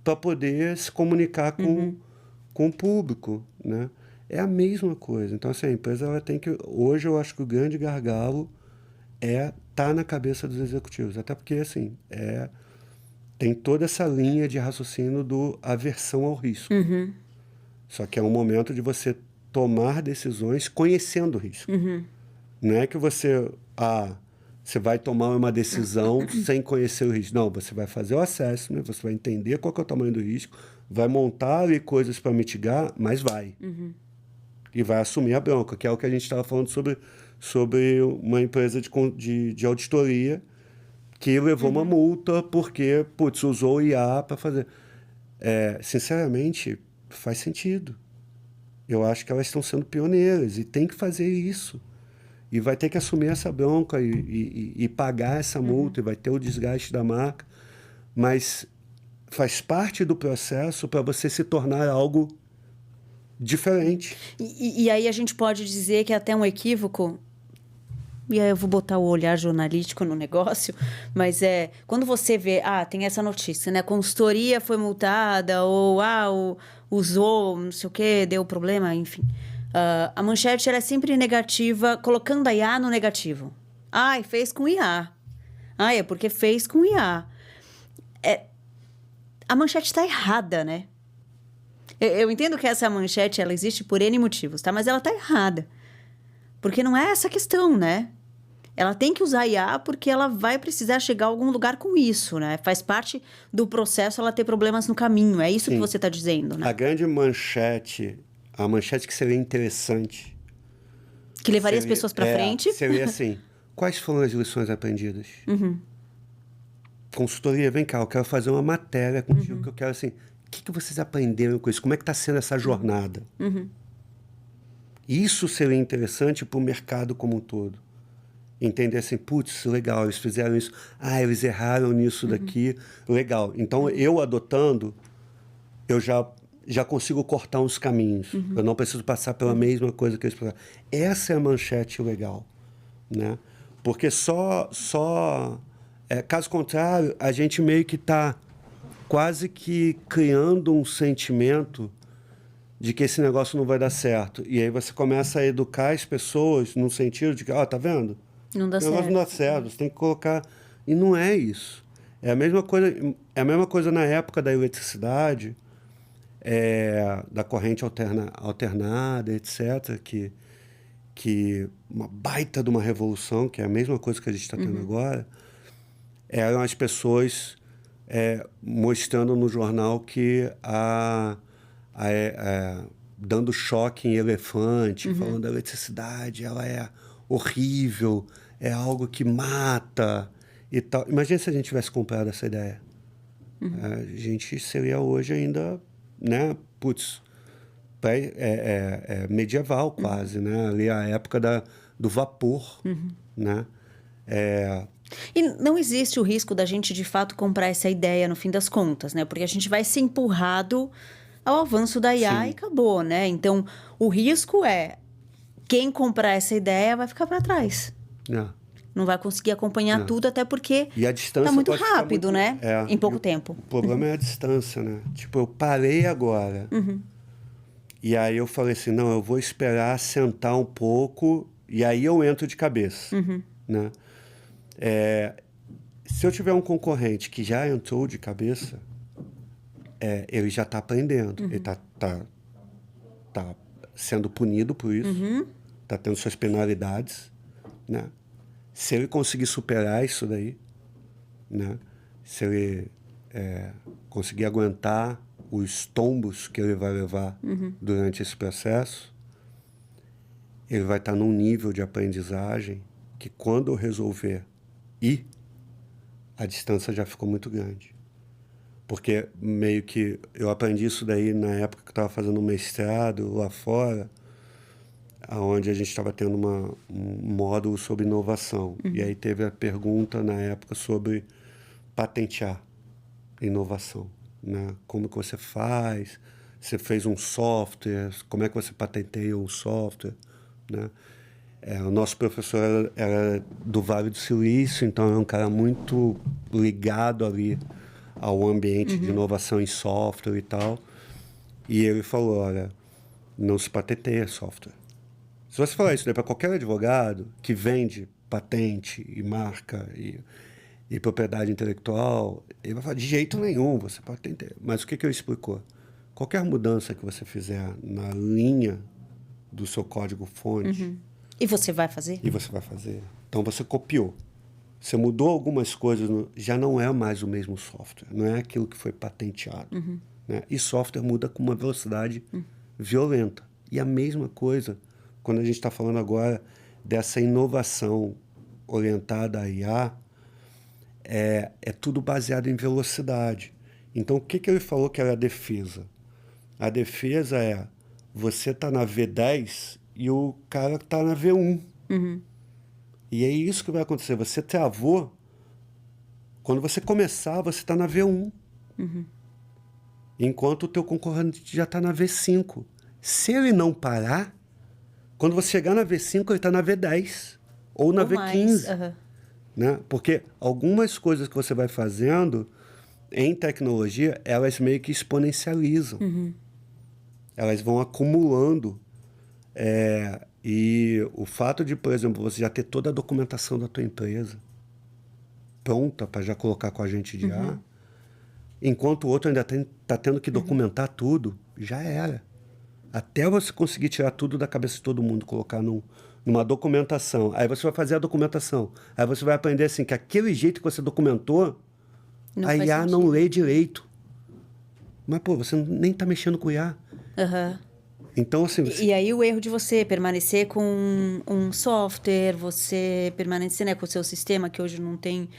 para poder se comunicar com o público. Né? É a mesma coisa. Então, assim, a empresa ela tem que... Hoje, eu acho que o grande gargalo tá na cabeça dos executivos. Até porque, assim, tem toda essa linha de raciocínio do aversão ao risco. Só que é um momento de você tomar decisões conhecendo o risco. Não é que você vai tomar uma decisão sem conhecer o risco. Não, você vai fazer o assessment, você vai entender qual que é o tamanho do risco, vai montar ali coisas para mitigar, mas vai. E vai assumir a bronca, que é o que a gente estava falando sobre uma empresa de auditoria que levou uma multa porque, usou o IA para fazer. Sinceramente, faz sentido. Eu acho que elas estão sendo pioneiras e tem que fazer isso. E vai ter que assumir essa bronca e pagar essa multa, e vai ter o desgaste da marca. Mas faz parte do processo para você se tornar algo diferente. E aí a gente pode dizer que é até um equívoco, e aí eu vou botar o olhar jornalístico no negócio, mas quando você vê, tem essa notícia, né? Consultoria foi multada, ou usou, não sei o quê, deu problema, enfim. A manchete ela é sempre negativa, colocando a IA no negativo. Fez com IA. É porque fez com IA. A manchete está errada, né? Eu entendo que essa manchete ela existe por N motivos, tá? Mas ela está errada. Porque não é essa a questão, né? Ela tem que usar IA porque ela vai precisar chegar a algum lugar com isso, né? Faz parte do processo ela ter problemas no caminho. É isso Sim. que você está dizendo, né? A grande manchete, a manchete que seria interessante... Que levaria as pessoas para frente. Seria assim, quais foram as lições aprendidas? Consultoria, vem cá, eu quero fazer uma matéria contigo, que eu quero assim... O que vocês aprenderam com isso? Como é que está sendo essa jornada? Isso seria interessante para o mercado como um todo. Entender assim, legal, eles fizeram isso. Eles erraram nisso daqui. Legal. Então, eu adotando, eu já consigo cortar uns caminhos. Eu não preciso passar pela mesma coisa que eles passaram. Essa é a manchete legal. Né? Porque caso contrário, a gente meio que está quase que criando um sentimento de que esse negócio não vai dar certo. E aí você começa a educar as pessoas no sentido de que, tá vendo? Não dá certo. O negócio não dá certo, você tem que colocar... E não é isso. É a mesma coisa na época da eletricidade, da corrente alternada, etc., que uma baita de uma revolução, que é a mesma coisa que a gente está tendo agora, eram as pessoas... mostrando no jornal que dando choque em elefante, falando da eletricidade, ela é horrível, é algo que mata e tal. Imagina se a gente tivesse comprado essa ideia. A gente seria hoje ainda, né, medieval quase, né? Ali a época do vapor, né? E não existe o risco da gente, de fato, comprar essa ideia no fim das contas, né? Porque a gente vai ser empurrado ao avanço da IA e acabou, né? Então, o risco quem comprar essa ideia vai ficar para trás. Não vai conseguir acompanhar tudo, até porque E a distância tá muito pode ficar rápido, muito- né? Em pouco tempo. O problema é a distância, né? Tipo, eu parei agora. E aí eu falei assim, não, eu vou esperar sentar um pouco e aí eu entro de cabeça, né? Se eu tiver um concorrente que já entrou de cabeça, ele já está aprendendo. Ele tá sendo punido por isso, está tendo suas penalidades, né? Se ele conseguir superar isso daí, né? Se ele conseguir aguentar os tombos que ele vai levar durante esse processo, ele vai estar num nível de aprendizagem que quando eu resolver ir, a distância já ficou muito grande. Porque meio que eu aprendi isso daí na época que eu estava fazendo um mestrado lá fora, onde a gente estava tendo um módulo sobre inovação. E aí teve a pergunta na época sobre patentear inovação, né? Como que você faz? Você fez um software? Como é que você patenteia um software? Né? O nosso professor era do Vale do Silício, então é um cara muito ligado ali ao ambiente de inovação em software e tal. E ele falou, olha, não se patenteia software. Se você falar isso para qualquer advogado que vende patente e marca e propriedade intelectual, ele vai falar, de jeito nenhum, você patenteia. Mas o que ele explicou? Qualquer mudança que você fizer na linha do seu código-fonte... E você vai fazer? E você vai fazer. Então você copiou. Você mudou algumas coisas, já não é mais o mesmo software. Não é aquilo que foi patenteado. Né? E software muda com uma velocidade violenta. E a mesma coisa quando a gente está falando agora dessa inovação orientada a IA, é tudo baseado em velocidade. Então, o que ele falou que era a defesa? A defesa é você tá na V10 e o cara tá na V1. E é isso que vai acontecer. Você travou, quando você começar, você está na V1. Enquanto o teu concorrente já está na V5. Se ele não parar, quando você chegar na V5, ele está na V10 ou na V15. Né? Porque algumas coisas que você vai fazendo em tecnologia, elas meio que exponencializam. Elas vão acumulando. E o fato de, por exemplo, você já ter toda a documentação da tua empresa pronta para já colocar com a gente de IA, enquanto o outro ainda está tendo que documentar tudo, já era. Até você conseguir tirar tudo da cabeça de todo mundo, colocar numa documentação. Aí você vai fazer a documentação. Aí você vai aprender assim, que aquele jeito que você documentou, a IA não lê direito. Mas, pô, você nem está mexendo com IA. Então, assim... E aí o erro de você permanecer com um software, você permanecer, né, com o seu sistema, que hoje não tem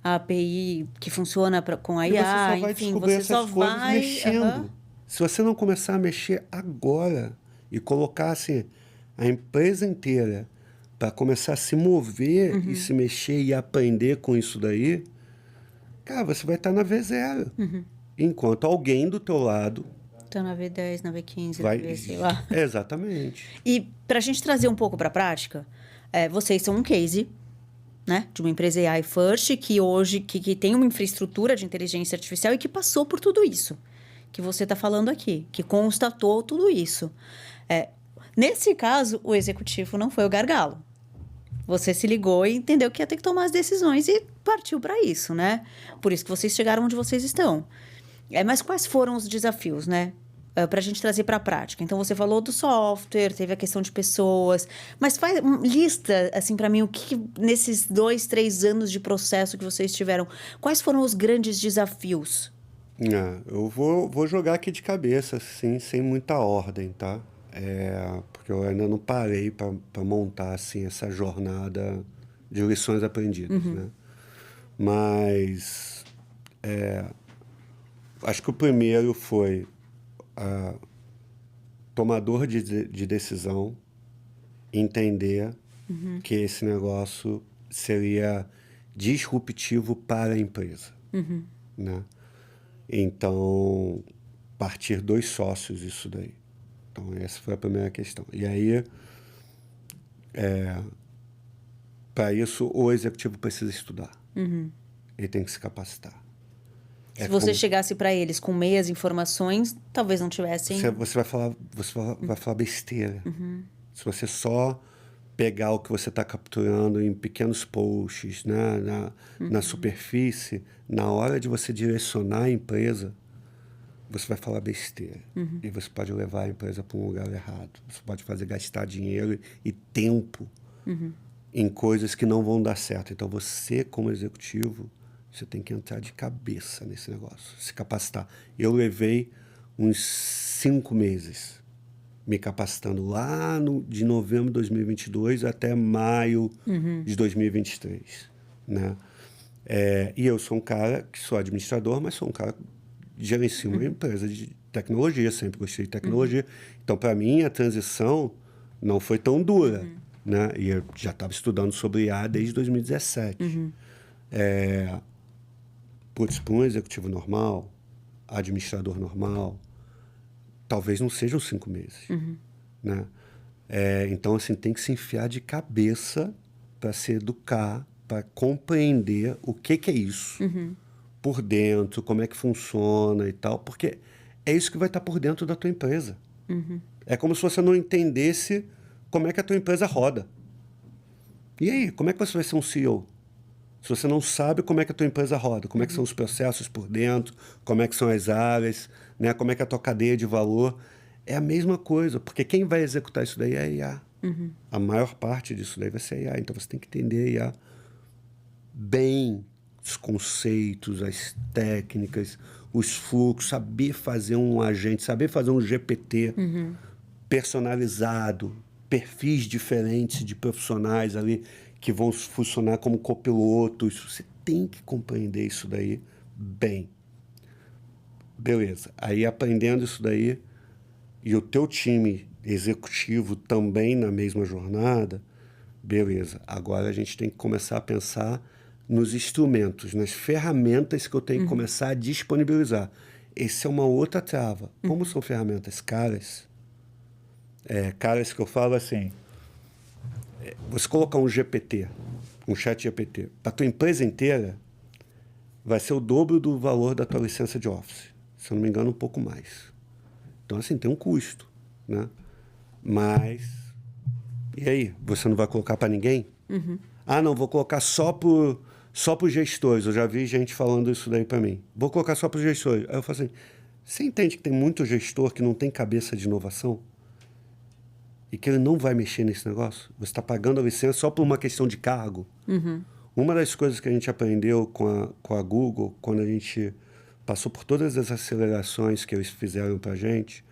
a API que funciona com a IA, você só vai enfim, descobrir você só essas coisas vai... mexendo. Se você não começar a mexer agora e colocar assim, a empresa inteira para começar a se mover e se mexer e aprender com isso daí, cara, você vai estar na V0. Enquanto alguém do teu lado... Então, na V10, na V15, vai... na V, sei lá. Exatamente. E para a gente trazer um pouco para a prática, vocês são um case, né, de uma empresa AI First, que hoje que tem uma infraestrutura de inteligência artificial e que passou por tudo isso que você está falando aqui, que constatou tudo isso. Nesse caso, o executivo não foi o gargalo. Você se ligou e entendeu que ia ter que tomar as decisões e partiu para isso, né? Por isso que vocês chegaram onde vocês estão. Mas quais foram os desafios, né? Para a gente trazer para a prática. Então, você falou do software, teve a questão de pessoas, mas lista, assim, para mim, o que nesses 2, 3 anos de processo que vocês tiveram, quais foram os grandes desafios? Eu vou jogar aqui de cabeça, assim, sem muita ordem, tá? Porque eu ainda não parei para montar, assim, essa jornada de lições aprendidas, né? Mas acho que o primeiro foi tomador de decisão entender que esse negócio seria disruptivo para a empresa, né? Então, partir 2 sócios isso daí. Então, essa foi a primeira questão. E aí, Para isso, o executivo precisa estudar. Ele tem que se capacitar. Se você chegasse para eles com meias informações, talvez não tivessem... Você vai falar besteira. Se você só pegar o que você está capturando em pequenos posts, né, na superfície, na hora de você direcionar a empresa, você vai falar besteira. E você pode levar a empresa para um lugar errado. Você pode fazer gastar dinheiro e tempo em coisas que não vão dar certo. Então, você, como executivo, você tem que entrar de cabeça nesse negócio, se capacitar. Eu levei uns 5 meses me capacitando lá de novembro de 2022 até maio de 2023, né? E eu sou um cara que sou administrador, mas sou um cara que gerencia uma empresa de tecnologia, sempre gostei de tecnologia. Então, para mim, a transição não foi tão dura, né? E eu já estava estudando sobre IA desde 2017. Putz, para um executivo normal, administrador normal, talvez não sejam 5 meses, né? Então, assim, tem que se enfiar de cabeça para se educar, para compreender o que é isso por dentro, como é que funciona e tal, porque é isso que vai estar por dentro da tua empresa. É como se você não entendesse como é que a tua empresa roda. E aí, como é que você vai ser um CEO? Se você não sabe como é que a tua empresa roda, como é que são os processos por dentro, como é que são as áreas, né? Como é que é a tua cadeia de valor, é a mesma coisa, porque quem vai executar isso daí é a IA. A maior parte disso daí vai ser a IA, então você tem que entender a IA bem, os conceitos, as técnicas, os fluxos, saber fazer um agente, saber fazer um GPT personalizado, perfis diferentes de profissionais ali que vão funcionar como copilotos. Você tem que compreender isso daí bem. Beleza. Aí, aprendendo isso daí, e o teu time executivo também na mesma jornada, beleza. Agora a gente tem que começar a pensar nos instrumentos, nas ferramentas que eu tenho que começar a disponibilizar. Essa é uma outra trava. Como são ferramentas caras, caras que eu falo assim, você colocar um GPT, um chat GPT, para a tua empresa inteira, vai ser o dobro do valor da tua licença de Office. Se eu não me engano, um pouco mais. Então, assim, tem um custo, né? Mas, e aí? Você não vai colocar para ninguém? Ah, não, vou colocar só para os gestores. Eu já vi gente falando isso daí para mim. Vou colocar só para os gestores. Aí eu falo assim, você entende que tem muito gestor que não tem cabeça de inovação? E que ele não vai mexer nesse negócio? Você está pagando a licença só por uma questão de cargo? Uma das coisas que a gente aprendeu com a Google, quando a gente passou por todas as acelerações que eles fizeram para a gente,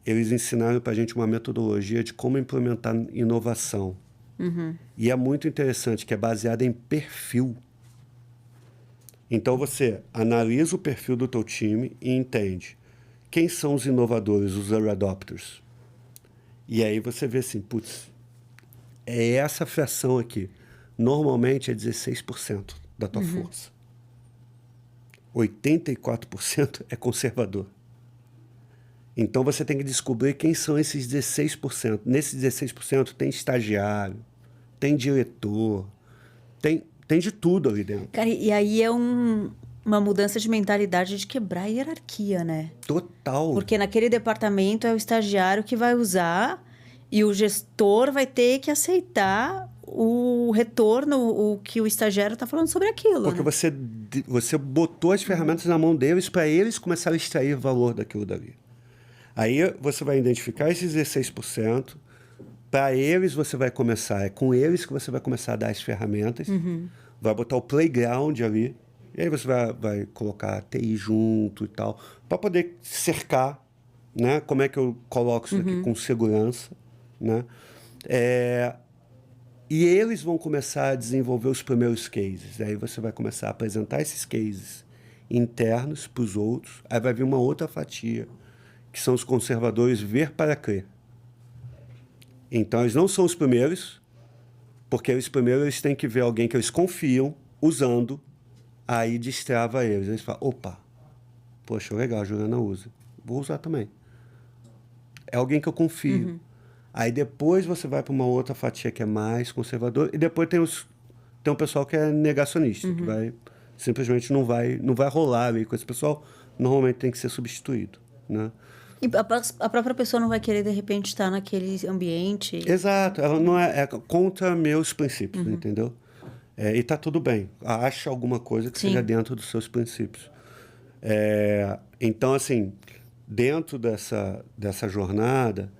eles ensinaram para a gente uma metodologia de como implementar inovação. E é muito interessante, que é baseada em perfil. Então, você analisa o perfil do teu time e entende quem são os inovadores, os early adopters. E aí você vê assim, putz, é essa fração aqui. Normalmente é 16% da tua força. 84% é conservador. Então você tem que descobrir quem são esses 16%. Nesses 16% tem estagiário, tem diretor, tem de tudo ali dentro. Cara, e aí é uma mudança de mentalidade de quebrar a hierarquia, né? Total. Porque naquele departamento é o estagiário que vai usar e o gestor vai ter que aceitar o retorno, o que o estagiário está falando sobre aquilo. Porque você botou as ferramentas na mão deles para eles começarem a extrair valor daquilo dali. Aí você vai identificar esses 16%, para eles você vai começar, é com eles que você vai começar a dar as ferramentas, vai botar o playground ali, e aí você vai colocar a TI junto e tal, para poder cercar, né? Como é que eu coloco isso aqui com segurança, né? E eles vão começar a desenvolver os primeiros cases. Aí você vai começar a apresentar esses cases internos para os outros, aí vai vir uma outra fatia, que são os conservadores ver para crer. Então, eles não são os primeiros, porque os primeiros eles têm que ver alguém que eles confiam usando, aí destrava eles. Eles falam, opa, poxa, legal, a Juliana usa. Vou usar também. É alguém que eu confio. Aí depois você vai para uma outra fatia que é mais conservadora. E depois tem um pessoal que é negacionista, que vai simplesmente não vai rolar ali com esse pessoal. Normalmente tem que ser substituído, né? E a própria pessoa não vai querer, de repente, estar naquele ambiente. Exato, ela não é contra meus princípios, entendeu? E tá tudo bem. Acha alguma coisa que Sim. seja dentro dos seus princípios. Então, assim, dentro dessa jornada,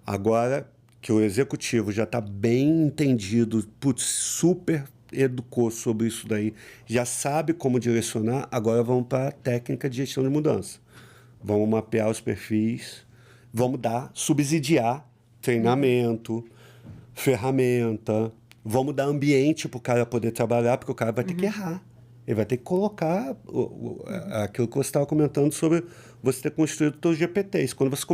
agora que o executivo já está bem entendido, putz, super educou sobre isso daí, já sabe como direcionar, agora vamos para a técnica de gestão de mudança. Vamos mapear os perfis, vamos subsidiar treinamento, ferramenta, vamos dar ambiente para o cara poder trabalhar, porque o cara vai ter que errar. Ele vai ter que colocar aquilo que você estava comentando sobre você ter construído os seus GPTs. Quando você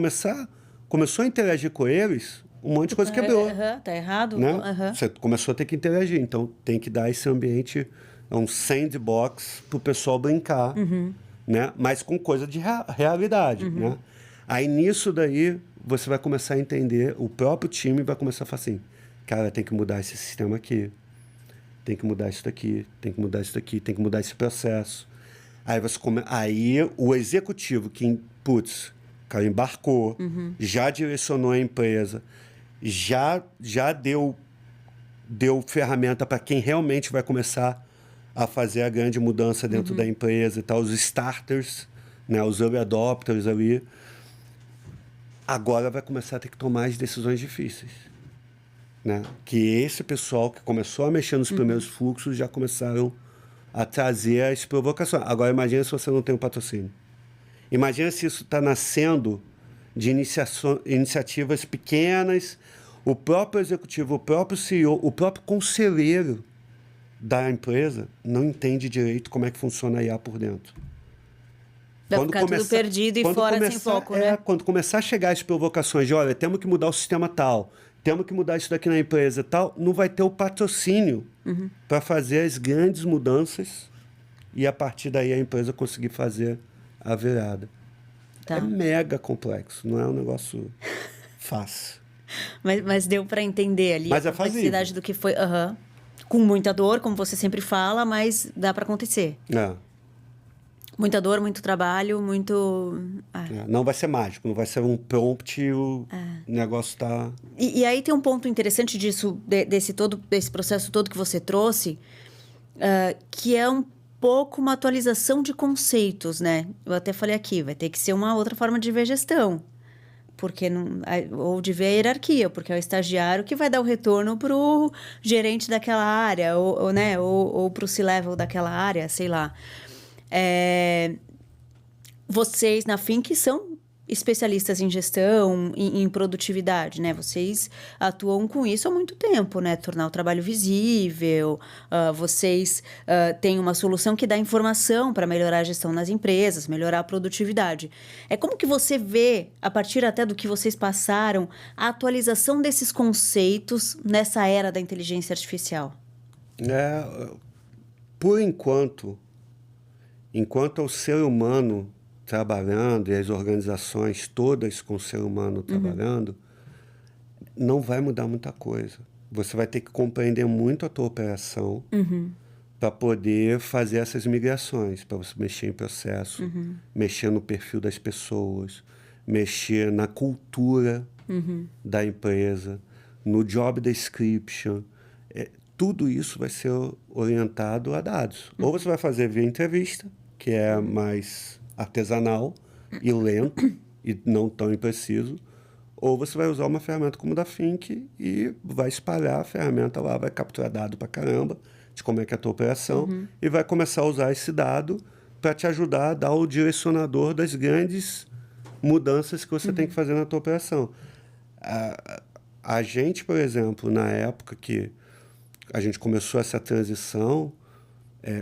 começou a interagir com eles, um monte de coisa quebrou. Tá errado? Né? Você começou a ter que interagir. Então, tem que dar esse ambiente, um sandbox para o pessoal brincar, né? Mas com coisa de realidade. Né? Aí, nisso daí, você vai começar a entender, o próprio time vai começar a falar assim, cara, tem que mudar esse sistema aqui, tem que mudar isso daqui, tem que mudar isso daqui, tem que mudar esse processo. Aí o executivo que, putz, o cara embarcou, já direcionou a empresa, já deu ferramenta para quem realmente vai começar a fazer a grande mudança dentro da empresa e tal, os starters, né, os early adopters ali. Agora vai começar a ter que tomar as decisões difíceis. Né? Que esse pessoal que começou a mexer nos primeiros fluxos já começaram a trazer as provocações. Agora, imagina se você não tem um patrocínio. Imagina se isso está nascendo de iniciativas pequenas, o próprio executivo, o próprio CEO, o próprio conselheiro da empresa não entende direito como é que funciona a IA por dentro. Vai ficar tudo perdido e fora sem foco, né? Quando começar a chegar as provocações de, olha, temos que mudar o sistema tal, temos que mudar isso daqui na empresa tal, não vai ter o patrocínio para fazer as grandes mudanças e, a partir daí, a empresa conseguir fazer a virada. Tá. É mega complexo, não é um negócio fácil. Mas deu para entender ali Mas a complexidade do que foi. Com muita dor, como você sempre fala, mas dá para acontecer. Muita dor, muito trabalho, muito... Não vai ser mágico, não vai ser um prompt e o negócio tá... E aí tem um ponto interessante disso, desse processo todo que você trouxe, que é um pouco uma atualização de conceitos, né? Eu até falei aqui, vai ter que ser uma outra forma de ver gestão. Porque ou de ver a hierarquia, porque é o estagiário que vai dar o retorno para o gerente daquela área, ou para o C-level daquela área, sei lá. Vocês na Think são especialistas em gestão, em produtividade, né? Vocês atuam com isso há muito tempo, né? Tornar o trabalho visível, vocês têm uma solução que dá informação para melhorar a gestão nas empresas, melhorar a produtividade. Como que você vê, a partir até do que vocês passaram, a atualização desses conceitos nessa era da inteligência artificial? Por enquanto o ser humano trabalhando e as organizações todas com o ser humano trabalhando, não vai mudar muita coisa. Você vai ter que compreender muito a tua operação para poder fazer essas migrações, para você mexer em processo, mexer no perfil das pessoas, mexer na cultura da empresa, no job description. Tudo isso vai ser orientado a dados. Ou você vai fazer via entrevista, que é mais artesanal e lento e não tão impreciso, ou você vai usar uma ferramenta como a da Think e vai espalhar a ferramenta lá, vai capturar dado pra caramba de como é que é a tua operação e vai começar a usar esse dado para te ajudar a dar o direcionador das grandes mudanças que você tem que fazer na tua operação. A gente, por exemplo, na época que a gente começou essa transição,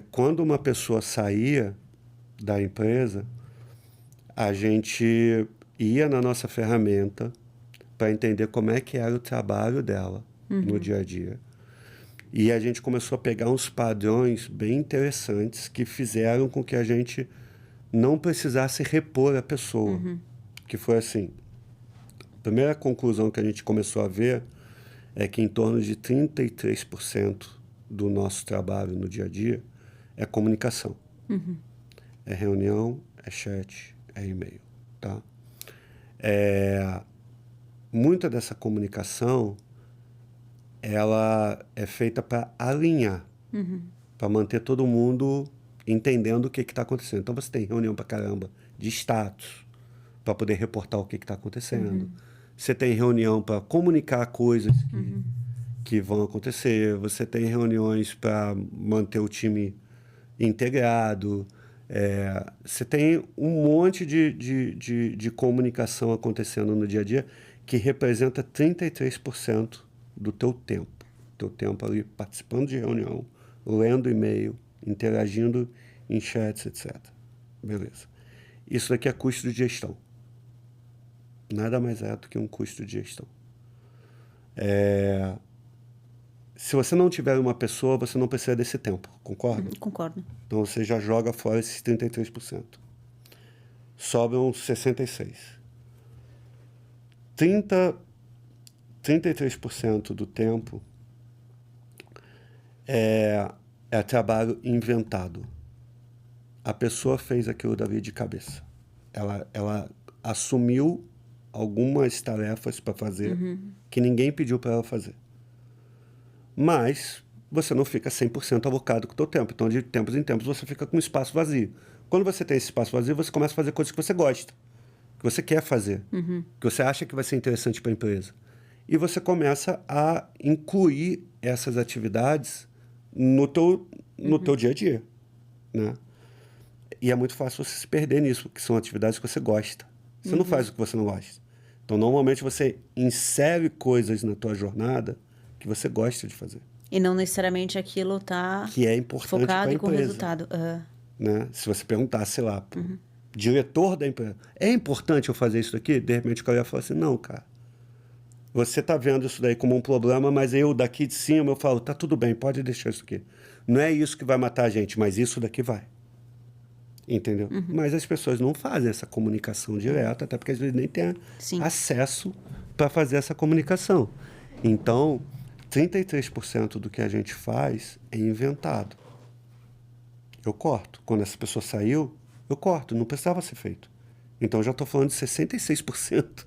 quando uma pessoa saía da empresa, a gente ia na nossa ferramenta para entender como é que era o trabalho dela no dia a dia. E a gente começou a pegar uns padrões bem interessantes que fizeram com que a gente não precisasse repor a pessoa. Que foi assim, primeira conclusão que a gente começou a ver é que em torno de 33% do nosso trabalho no dia a dia é comunicação. É reunião, é chat, é e-mail, tá? Muita dessa comunicação, ela é feita para alinhar, para manter todo mundo entendendo o que está acontecendo. Então, você tem reunião para caramba de status, para poder reportar o que está acontecendo. Você tem reunião para comunicar coisas que vão acontecer. Você tem reuniões para manter o time integrado. Você tem um monte de comunicação acontecendo no dia a dia que representa 33% do teu tempo. Teu tempo ali participando de reunião, lendo e-mail, interagindo em chats, etc. Beleza. Isso daqui é custo de gestão. Nada mais é do que um custo de gestão. Se você não tiver uma pessoa, você não precisa desse tempo, concorda? Concordo. Então você já joga fora esses 33%. Sobram 66%. 33% do tempo é trabalho inventado. A pessoa fez aquilo dali de cabeça. Ela assumiu algumas tarefas para fazer que ninguém pediu para ela fazer. Mas você não fica 100% alocado com o teu tempo. Então, de tempos em tempos, você fica com um espaço vazio. Quando você tem esse espaço vazio, você começa a fazer coisas que você gosta, que você quer fazer, que você acha que vai ser interessante para a empresa. E você começa a incluir essas atividades no teu dia a dia, né? E é muito fácil você se perder nisso, que são atividades que você gosta. Você não faz o que você não gosta. Então, normalmente, você insere coisas na tua jornada que você gosta de fazer. E não necessariamente aquilo tá que é importante para a focado e empresa. com resultado. Né? Se você perguntar, sei lá, pro diretor da empresa, é importante eu fazer isso daqui? De repente o cara ia falar assim, não, cara. Você está vendo isso daí como um problema, mas eu daqui de cima eu falo, tá tudo bem, pode deixar isso aqui. Não é isso que vai matar a gente, mas isso daqui vai. Entendeu? Mas as pessoas não fazem essa comunicação direta, até porque às vezes nem têm acesso para fazer essa comunicação. Então, 33% do que a gente faz é inventado. Eu corto. Quando essa pessoa saiu, eu corto. Não precisava ser feito. Então, eu já estou falando de 66%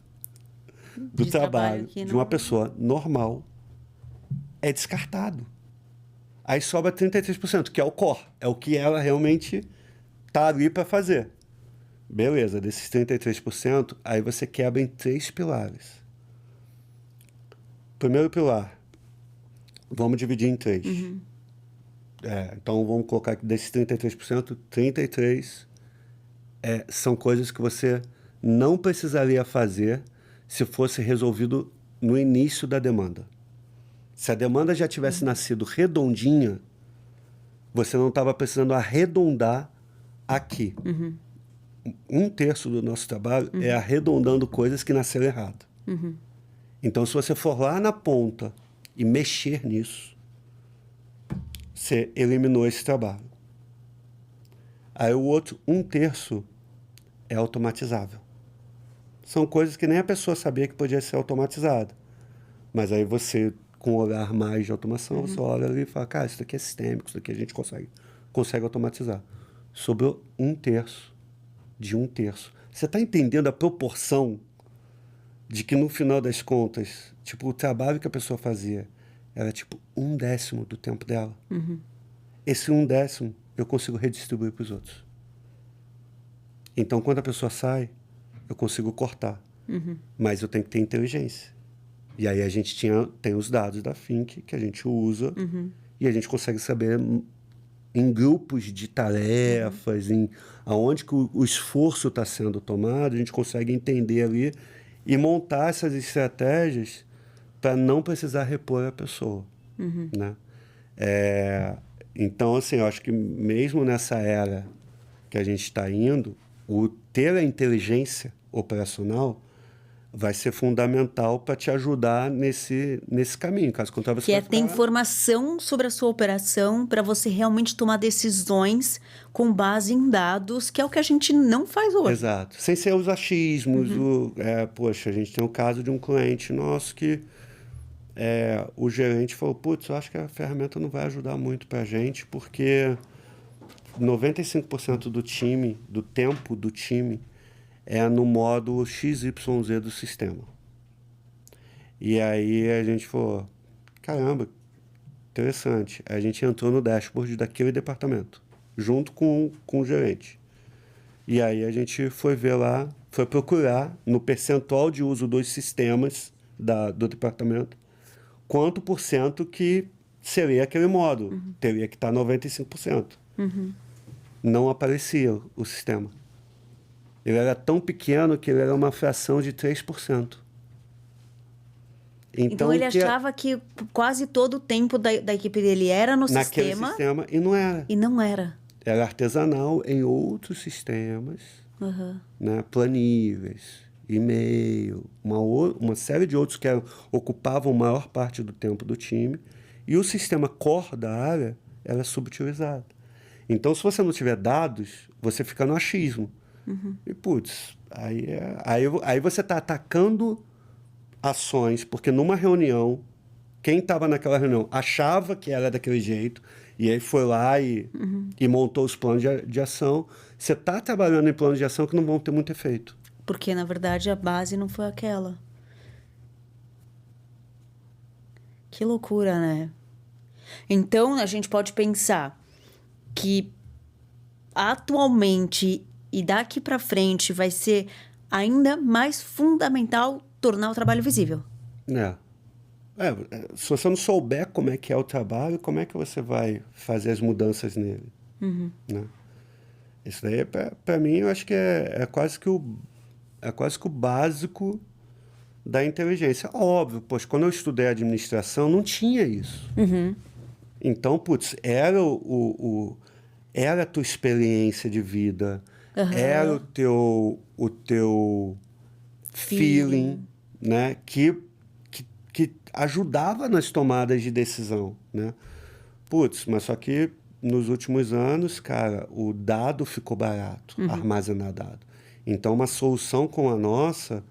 do trabalho de uma pessoa normal é descartado. Aí sobra 33%, que é o core. É o que ela realmente está ali para fazer. Beleza, desses 33%, aí você quebra em 3 pilares. Primeiro pilar, vamos dividir em 3. Então, vamos colocar que desses 33%, 33% são coisas que você não precisaria fazer se fosse resolvido no início da demanda. Se a demanda já tivesse nascido redondinha, você não estava precisando arredondar aqui. 1/3 do nosso trabalho é arredondando coisas que nasceram errado. Então, se você for lá na ponta e mexer nisso, você eliminou esse trabalho. Aí o outro 1/3 é automatizável. São coisas que nem a pessoa sabia que podia ser automatizada. Mas aí você, com um olhar mais de automação, você olha ali e fala, cara, isso daqui é sistêmico, isso daqui a gente consegue automatizar. Sobrou 1/3 de 1/3. Você está entendendo a proporção de que, no final das contas, tipo, o trabalho que a pessoa fazia era, tipo, 1/10 do tempo dela. Esse 1/10 eu consigo redistribuir para os outros. Então, quando a pessoa sai, eu consigo cortar. Mas eu tenho que ter inteligência. E aí a gente tem os dados da Think que a gente usa e a gente consegue saber em grupos de tarefas, aonde que o esforço está sendo tomado, a gente consegue entender ali e montar essas estratégias para não precisar repor a pessoa. Né? Então, assim, eu acho que mesmo nessa era que a gente está indo, o ter a inteligência operacional vai ser fundamental para te ajudar nesse caminho. Caso contrário, você Que vai é ter ficar... informação sobre a sua operação para você realmente tomar decisões com base em dados, que é o que a gente não faz hoje. Exato. Sem ser os achismos. Poxa, a gente tem um caso de um cliente nosso que o gerente falou, putz, eu acho que a ferramenta não vai ajudar muito para a gente, porque 95% do time, do tempo do time, é no modo XYZ do sistema. E aí a gente falou, caramba, interessante. A gente entrou no dashboard daquele departamento, junto com o gerente. E aí a gente foi ver lá, foi procurar no percentual de uso dos sistemas do departamento, quanto por cento que seria aquele modo. Teria que estar 95%. Não aparecia o sistema. Ele era tão pequeno que ele era uma fração de 3%. Então ele achava que quase todo o tempo da equipe dele era no naquele sistema. E não era. E não era. Era artesanal em outros sistemas, né? Planilhas, e-mail, uma série de outros que ocupavam maior parte do tempo do time. E o sistema core da área era subutilizado. Então, se você não tiver dados, você fica no achismo. E, putz, aí você está atacando ações, porque numa reunião, quem estava naquela reunião achava que era daquele jeito, e aí foi lá e montou os planos de ação. Você está trabalhando em planos de ação que não vão ter muito efeito. Porque, na verdade, a base não foi aquela. Que loucura, né? Então, a gente pode pensar que atualmente e daqui para frente vai ser ainda mais fundamental tornar o trabalho visível. Se você não souber como é que é o trabalho, como é que você vai fazer as mudanças nele? Né? Isso daí, para mim, eu acho que é quase que o básico da inteligência. Óbvio, pois quando eu estudei administração, não tinha isso. Então, putz, era era a tua experiência de vida, era o teu feeling, né? Que ajudava nas tomadas de decisão, né? Putz, mas só que nos últimos anos, cara, o dado ficou barato, armazenar dado. Então, uma solução como a nossa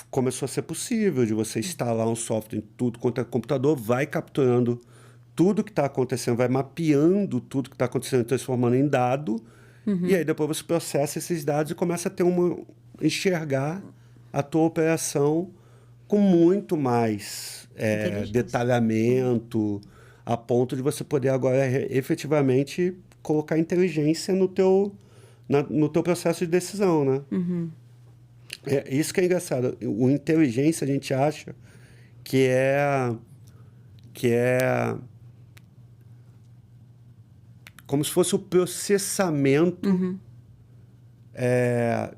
começou a ser possível, de você instalar um software em tudo quanto é computador, vai capturando tudo que está acontecendo, vai mapeando tudo que está acontecendo, transformando em dado, e aí depois você processa esses dados e começa a ter enxergar a tua operação com muito mais detalhamento, a ponto de você poder agora efetivamente colocar inteligência no teu processo de decisão, né? Isso que é engraçado. O inteligência a gente acha que é como se fosse o processamento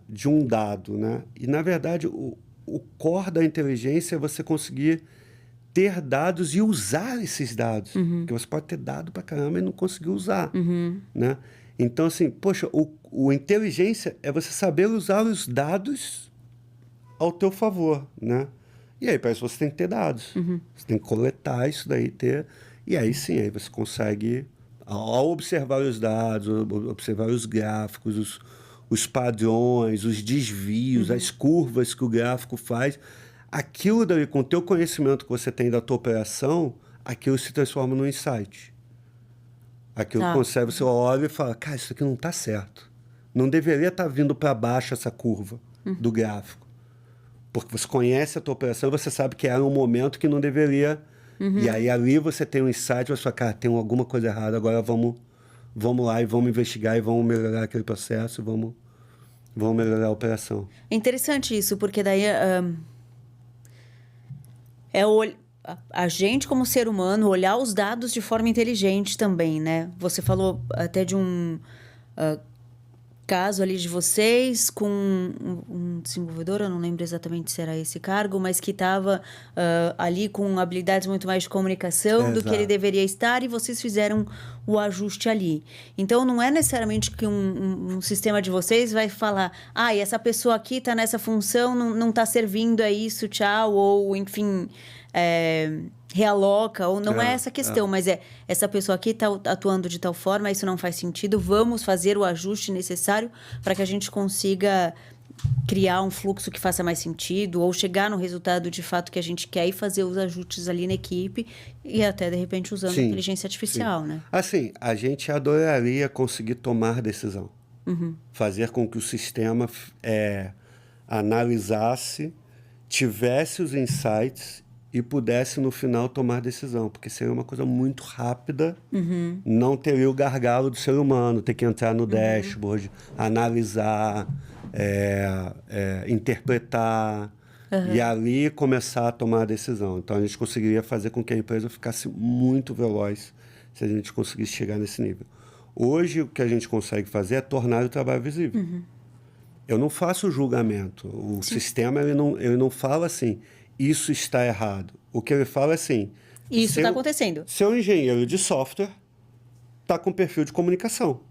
de um dado, né? E, na verdade, o core da inteligência é você conseguir ter dados e usar esses dados. Porque você pode ter dado pra caramba e não conseguir usar, né? Então, assim, poxa, o inteligência é você saber usar os dados ao teu favor, né? E aí, para isso, você tem que ter dados. Você tem que coletar isso daí, ter... E aí, sim, aí você consegue... Ao observar os dados, observar os gráficos, os padrões, os desvios, as curvas que o gráfico faz, aquilo daí, com o teu conhecimento que você tem da tua operação, aquilo se transforma num insight. Aquilo consegue, você olha e fala, cara, isso aqui não está certo. Não deveria estar vindo para baixo essa curva do gráfico. Porque você conhece a tua operação e você sabe que era um momento que não deveria... E aí ali você tem um insight, você fala, cara, tem alguma coisa errada, agora vamos lá e vamos investigar e vamos melhorar aquele processo, vamos melhorar a operação. É interessante isso, porque daí a gente como ser humano olhar os dados de forma inteligente também, né? Você falou até de caso ali de vocês com um desenvolvedor, eu não lembro exatamente se era esse cargo, mas que estava ali com habilidades muito mais de comunicação do que ele Exato. deveria estar e vocês fizeram o ajuste ali. Então, não é necessariamente que um sistema de vocês vai falar, e essa pessoa aqui está nessa função, não está servindo a isso, tchau, ou enfim... realoca, ou não é essa questão, mas essa pessoa aqui está atuando de tal forma, isso não faz sentido, vamos fazer o ajuste necessário para que a gente consiga criar um fluxo que faça mais sentido, ou chegar no resultado de fato que a gente quer e fazer os ajustes ali na equipe e até, de repente, usando Sim, inteligência artificial, sim. né? Assim, a gente adoraria conseguir tomar decisão. Fazer com que o sistema analisasse, tivesse os insights e pudesse, no final, tomar decisão. Porque seria uma coisa muito rápida, não teria o gargalo do ser humano, ter que entrar no dashboard, analisar, interpretar, e ali começar a tomar a decisão. Então, a gente conseguiria fazer com que a empresa ficasse muito veloz se a gente conseguisse chegar nesse nível. Hoje, o que a gente consegue fazer é tornar o trabalho visível. Eu não faço julgamento. O sistema ele não fala assim, isso está errado. O que ele fala é assim... Isso está acontecendo. Seu engenheiro de software está com perfil de comunicação.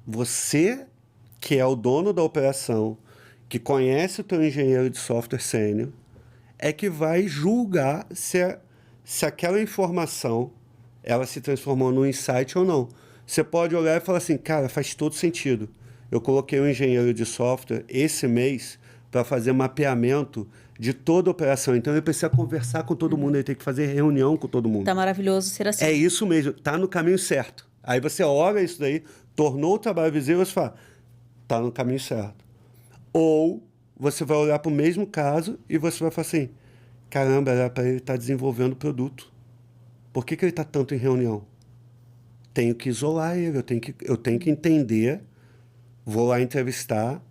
Você, que é o dono da operação, que conhece o teu engenheiro de software sênior, é que vai julgar se aquela informação ela se transformou num insight ou não. Você pode olhar e falar assim, cara, faz todo sentido. Eu coloquei um engenheiro de software esse mês para fazer mapeamento de toda a operação. Então, ele precisa conversar com todo mundo, ele tem que fazer reunião com todo mundo. Tá maravilhoso ser assim. É isso mesmo, tá no caminho certo. Aí você olha isso daí, tornou o trabalho visível e você fala, tá no caminho certo. Ou você vai olhar para o mesmo caso e você vai falar assim, caramba, era para ele estar desenvolvendo o produto. Por que ele está tanto em reunião? Tenho que isolar ele, eu tenho que entender, vou lá entrevistar,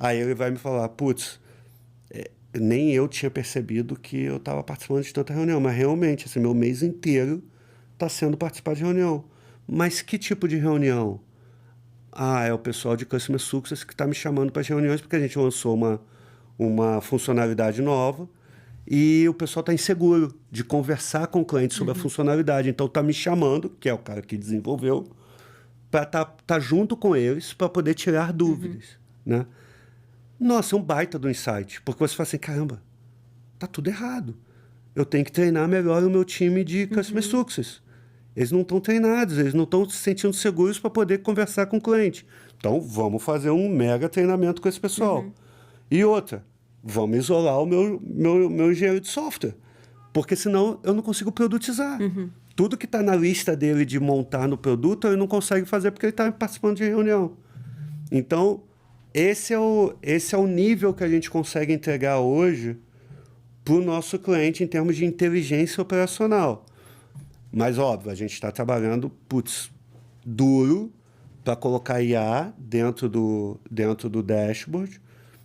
aí ele vai me falar, putz, nem eu tinha percebido que eu estava participando de tanta reunião, mas realmente, assim, meu mês inteiro está sendo participar de reunião. Mas que tipo de reunião? É o pessoal de Customer Success que está me chamando para as reuniões, porque a gente lançou uma funcionalidade nova e o pessoal está inseguro de conversar com o cliente sobre a funcionalidade. Então, está me chamando, que é o cara que desenvolveu, para tá junto com eles para poder tirar dúvidas, né? Nossa, é um baita do insight, porque você fala assim, caramba, tá tudo errado. Eu tenho que treinar melhor o meu time de Customer Success. Eles não estão treinados, eles não estão se sentindo seguros para poder conversar com o cliente. Então, vamos fazer um mega treinamento com esse pessoal. E outra, vamos isolar o meu engenheiro de software, porque senão eu não consigo produtizar. Tudo que está na lista dele de montar no produto, ele não consegue fazer porque ele está participando de reunião. Então, esse é o nível que a gente consegue entregar hoje para o nosso cliente em termos de inteligência operacional. Mas, óbvio, a gente está trabalhando, duro para colocar IA dentro do dashboard.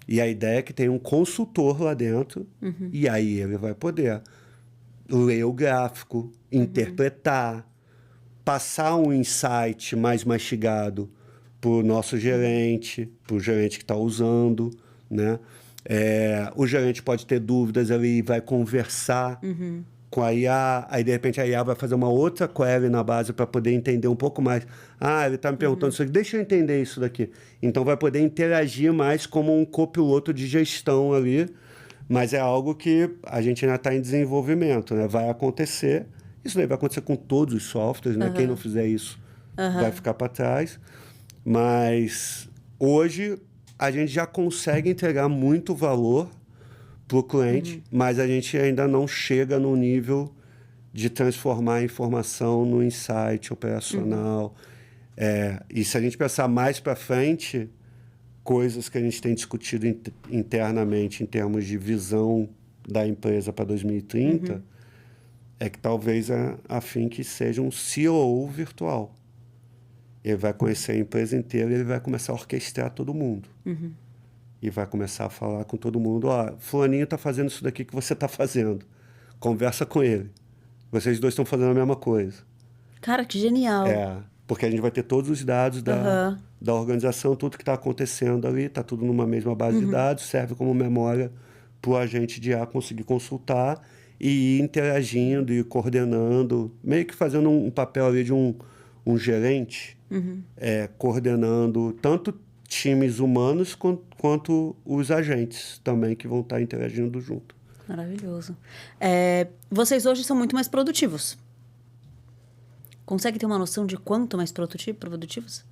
E a ideia é que tem um consultor lá dentro, e aí ele vai poder ler o gráfico, interpretar, passar um insight mais mastigado para o nosso gerente, para o gerente que está usando, né? O gerente pode ter dúvidas, ele vai conversar com a IA, aí de repente a IA vai fazer uma outra query na base para poder entender um pouco mais. Ele está me perguntando isso aqui, deixa eu entender isso daqui. Então vai poder interagir mais como um copiloto de gestão ali, mas é algo que a gente ainda está em desenvolvimento, né? Vai acontecer, isso daí vai acontecer com todos os softwares, né? Quem não fizer isso vai ficar para trás. Mas hoje a gente já consegue entregar muito valor para o cliente, mas a gente ainda não chega no nível de transformar a informação no insight operacional. E se a gente pensar mais para frente, coisas que a gente tem discutido internamente em termos de visão da empresa para 2030, é que talvez a Fink seja um COO virtual. Ele vai conhecer a empresa inteira e ele vai começar a orquestrar todo mundo. E vai começar a falar com todo mundo, fulaninho está fazendo isso daqui que você está fazendo. Conversa com ele. Vocês dois estão fazendo a mesma coisa. Cara, que genial. Porque a gente vai ter todos os dados da organização, tudo que está acontecendo ali, está tudo numa mesma base de dados, serve como memória para o agente de IA conseguir consultar e ir interagindo e coordenando, meio que fazendo um papel ali de um gerente, coordenando tanto times humanos quanto os agentes também que vão estar interagindo junto. Maravilhoso. Vocês hoje são muito mais produtivos. Consegue ter uma noção de quanto mais produtivos?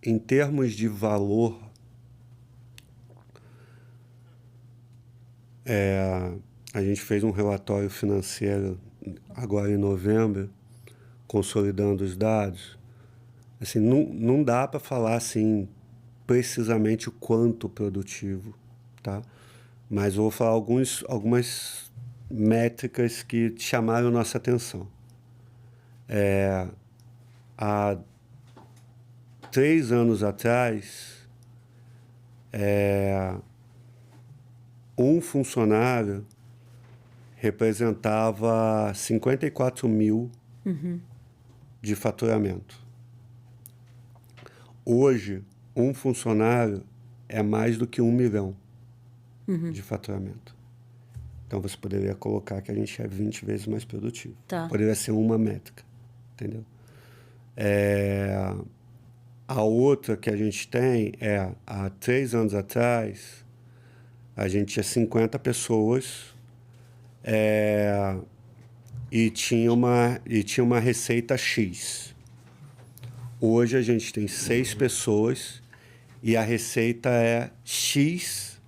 Em termos de valor, a gente fez um relatório financeiro agora em novembro, consolidando os dados. Assim, não dá para falar assim precisamente o quanto produtivo, tá? Mas eu vou falar algumas métricas que chamaram nossa atenção. Há 3 anos atrás, um funcionário representava 54 mil de faturamento. Hoje, um funcionário é mais do que 1 milhão de faturamento. Então, você poderia colocar que a gente é 20 vezes mais produtivo. Tá. Poderia ser uma métrica, entendeu? A outra que a gente tem há 3 anos atrás, a gente tinha 50 pessoas e tinha uma receita X. Hoje a gente tem 6 pessoas e a receita é X,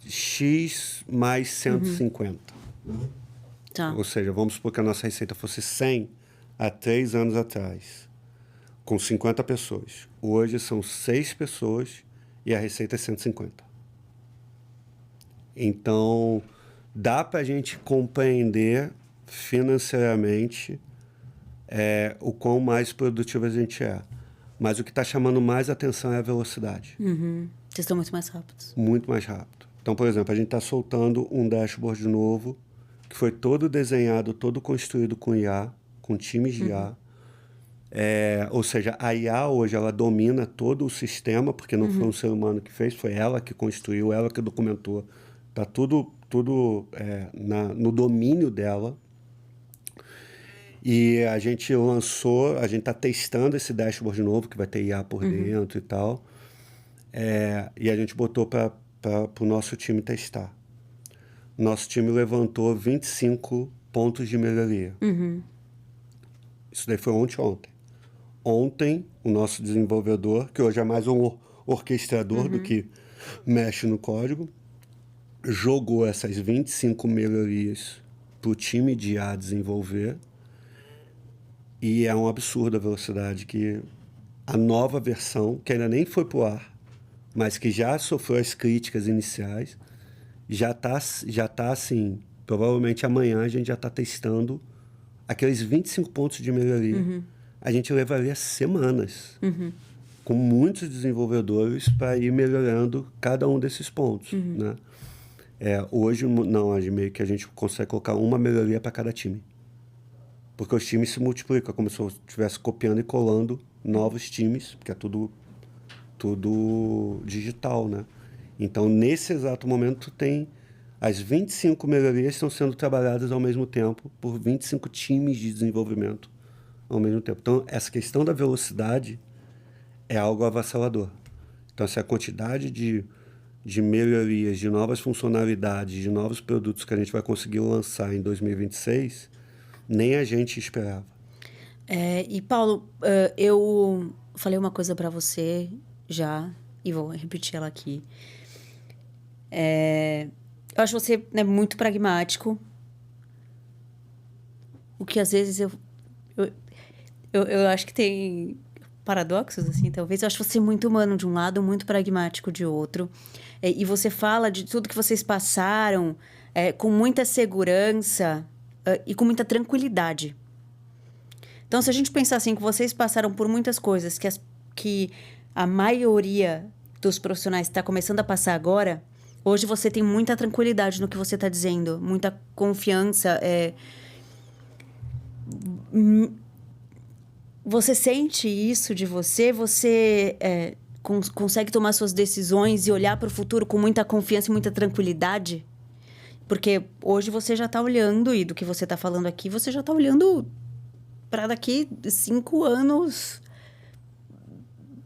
X mais 150. Tá. Ou seja, vamos supor que a nossa receita fosse 100 há 3 anos atrás, com 50 pessoas. Hoje são 6 pessoas e a receita é 150. Então, dá para a gente compreender financeiramente o quão mais produtivo a gente é. Mas o que está chamando mais atenção é a velocidade. Vocês estão muito mais rápidos. Muito mais rápido. Então, por exemplo, a gente está soltando um dashboard novo, que foi todo desenhado, todo construído com IA, com times de IA. Ou seja, a IA hoje ela domina todo o sistema, porque não foi um ser humano que fez, foi ela que construiu, ela que documentou. Está tudo no domínio dela. E a gente está testando esse dashboard novo, que vai ter IA por dentro e tal. E a gente botou para o nosso time testar. Nosso time levantou 25 pontos de melhoria. Isso daí foi ontem. Ontem, o nosso desenvolvedor, que hoje é mais um orquestrador do que mexe no código, jogou essas 25 melhorias para o time de IA desenvolver. E é um absurdo a velocidade que a nova versão, que ainda nem foi para o ar, mas que já sofreu as críticas iniciais, já tá assim, provavelmente amanhã a gente já está testando aqueles 25 pontos de melhoria. A gente levaria semanas com muitos desenvolvedores para ir melhorando cada um desses pontos, né? Hoje, não, meio que a gente consegue colocar uma melhoria para cada time. Porque os times se multiplicam, como se eu estivesse copiando e colando novos times, porque é tudo digital, né? Então, nesse exato momento, tem as 25 melhorias estão sendo trabalhadas ao mesmo tempo por 25 times de desenvolvimento ao mesmo tempo. Então, essa questão da velocidade é algo avassalador. Então, essa quantidade de melhorias, de novas funcionalidades, de novos produtos que a gente vai conseguir lançar em 2026, nem a gente esperava. E, Paulo, eu falei uma coisa para você já, e vou repetir ela aqui. Eu acho você muito pragmático. O que às vezes eu acho que tem paradoxos, assim, talvez. Eu acho você muito humano de um lado, muito pragmático de outro. E você fala de tudo que vocês passaram com muita segurança e com muita tranquilidade. Então, se a gente pensar assim, que vocês passaram por muitas coisas que, que a maioria dos profissionais está começando a passar agora, Hoje você tem muita tranquilidade no que você está dizendo, muita confiança. Você sente isso de você? Você consegue tomar suas decisões e olhar para o futuro com muita confiança e muita tranquilidade? Porque hoje você já está olhando, e do que você está falando aqui, você já está olhando para daqui 5 anos.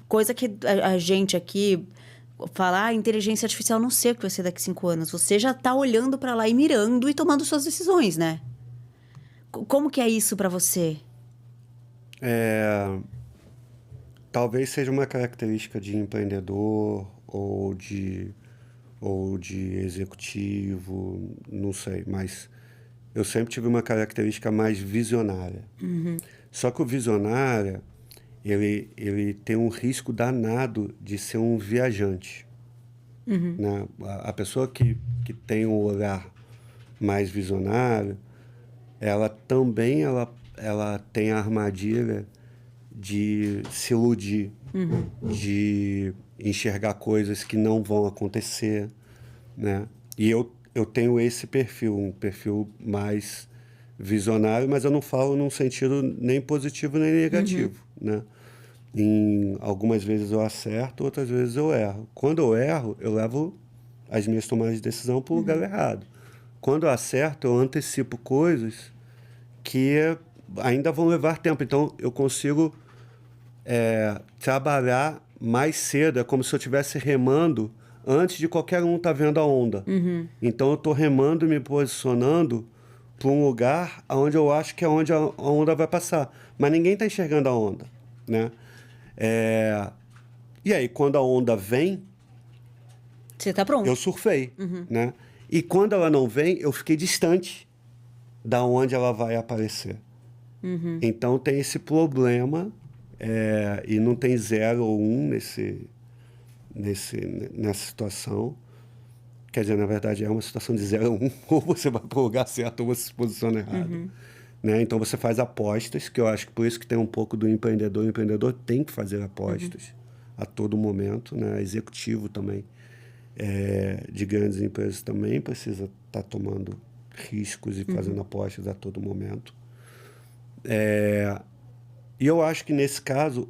Coisa que a gente aqui fala, inteligência artificial, não sei o que vai ser daqui 5 anos. Você já está olhando para lá e mirando e tomando suas decisões, né? Como que é isso para você? Talvez seja uma característica de empreendedor ou de executivo, não sei, mas eu sempre tive uma característica mais visionária. Só que o visionário, ele tem um risco danado de ser um viajante. Né? A pessoa que tem um olhar mais visionário, ela também ela tem a armadilha de se iludir, de enxergar coisas que não vão acontecer, né? E eu tenho esse perfil, um perfil mais visionário, mas eu não falo num sentido nem positivo nem negativo, né? Algumas vezes eu acerto, outras vezes eu erro. Quando eu erro, eu levo as minhas tomadas de decisão para o lugar errado. Quando eu acerto, eu antecipo coisas que ainda vão levar tempo. Então, eu consigo trabalhar mais cedo. É como se eu estivesse remando antes de qualquer um estar vendo a onda. Então, eu estou remando e me posicionando para um lugar onde eu acho que é onde a onda vai passar. Mas ninguém está enxergando a onda, né? E aí, quando a onda vem, Você está pronto. eu surfei, né? E quando ela não vem, eu fiquei distante da onde ela vai aparecer. Então tem esse problema, e não tem 0 ou 1 nessa situação. Quer dizer, na verdade, é uma situação de 0 ou 1, ou você vai para o lugar certo ou você se posiciona errado. Né? Então você faz apostas, que eu acho que por isso que tem um pouco do empreendedor. O empreendedor tem que fazer apostas a todo momento, né? Executivo também, de grandes empresas também precisa estar tomando riscos e fazendo apostas a todo momento. E eu acho que nesse caso,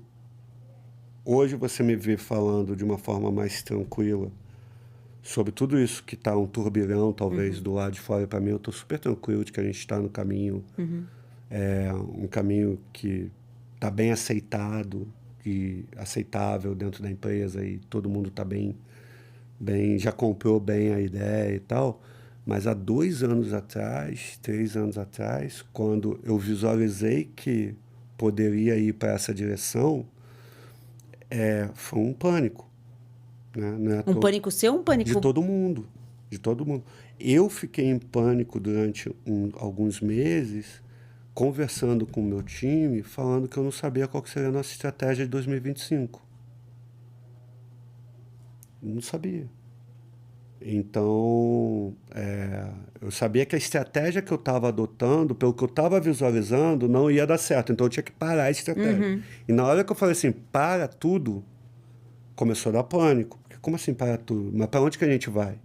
hoje você me vê falando de uma forma mais tranquila sobre tudo isso que está um turbilhão, talvez, do lado de fora. Para mim, eu estou super tranquilo de que a gente está no caminho, um caminho que está bem aceitado e aceitável dentro da empresa, e todo mundo está bem, já comprou bem a ideia e tal. Mas há 2 anos atrás, 3 anos atrás, quando eu visualizei que poderia ir para essa direção, foi um pânico. Né? Não é Um pânico seu ou um pânico... de todo mundo. De todo mundo. Eu fiquei em pânico durante alguns meses, conversando com o meu time, falando que eu não sabia qual que seria a nossa estratégia de 2025. Não sabia. Então, eu sabia que a estratégia que eu estava adotando, pelo que eu estava visualizando, não ia dar certo. Então, eu tinha que parar a estratégia. E na hora que eu falei assim, para tudo, começou a dar pânico. Como assim para tudo? Mas para onde que a gente vai?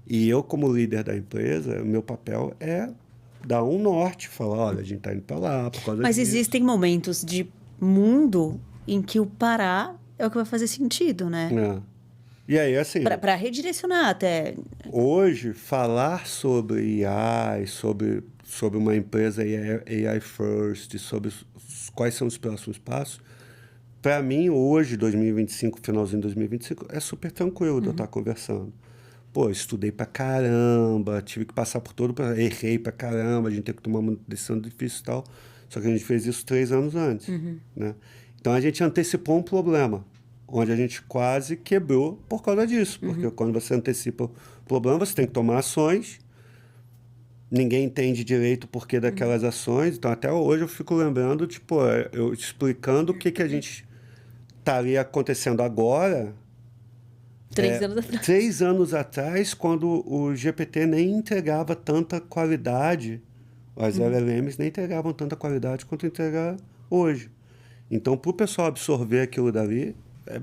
E eu, como líder da empresa, o meu papel é dar um norte, falar, olha, a gente está indo para lá por causa Mas disso. existem momentos de mundo em que o parar é o que vai fazer sentido, né? E aí, assim... Para redirecionar até... Hoje, falar sobre AI, sobre uma empresa AI First, sobre quais são os próximos passos, para mim, hoje, 2025, finalzinho de 2025, é super tranquilo de eu estar conversando. Pô, estudei pra caramba, tive que passar por errei pra caramba, a gente teve que tomar uma decisão difícil e tal. Só que a gente fez isso 3 anos antes, né? Então, a gente antecipou um problema, onde a gente quase quebrou por causa disso. Porque quando você antecipa o problema, você tem que tomar ações. Ninguém entende direito o porquê daquelas ações. Então, até hoje, eu fico lembrando, tipo, eu explicando o que a gente estaria acontecendo agora. 3 anos atrás. 3 anos atrás, quando o GPT nem entregava tanta qualidade, as LLMs nem entregavam tanta qualidade quanto entrega hoje. Então, para o pessoal absorver aquilo dali, é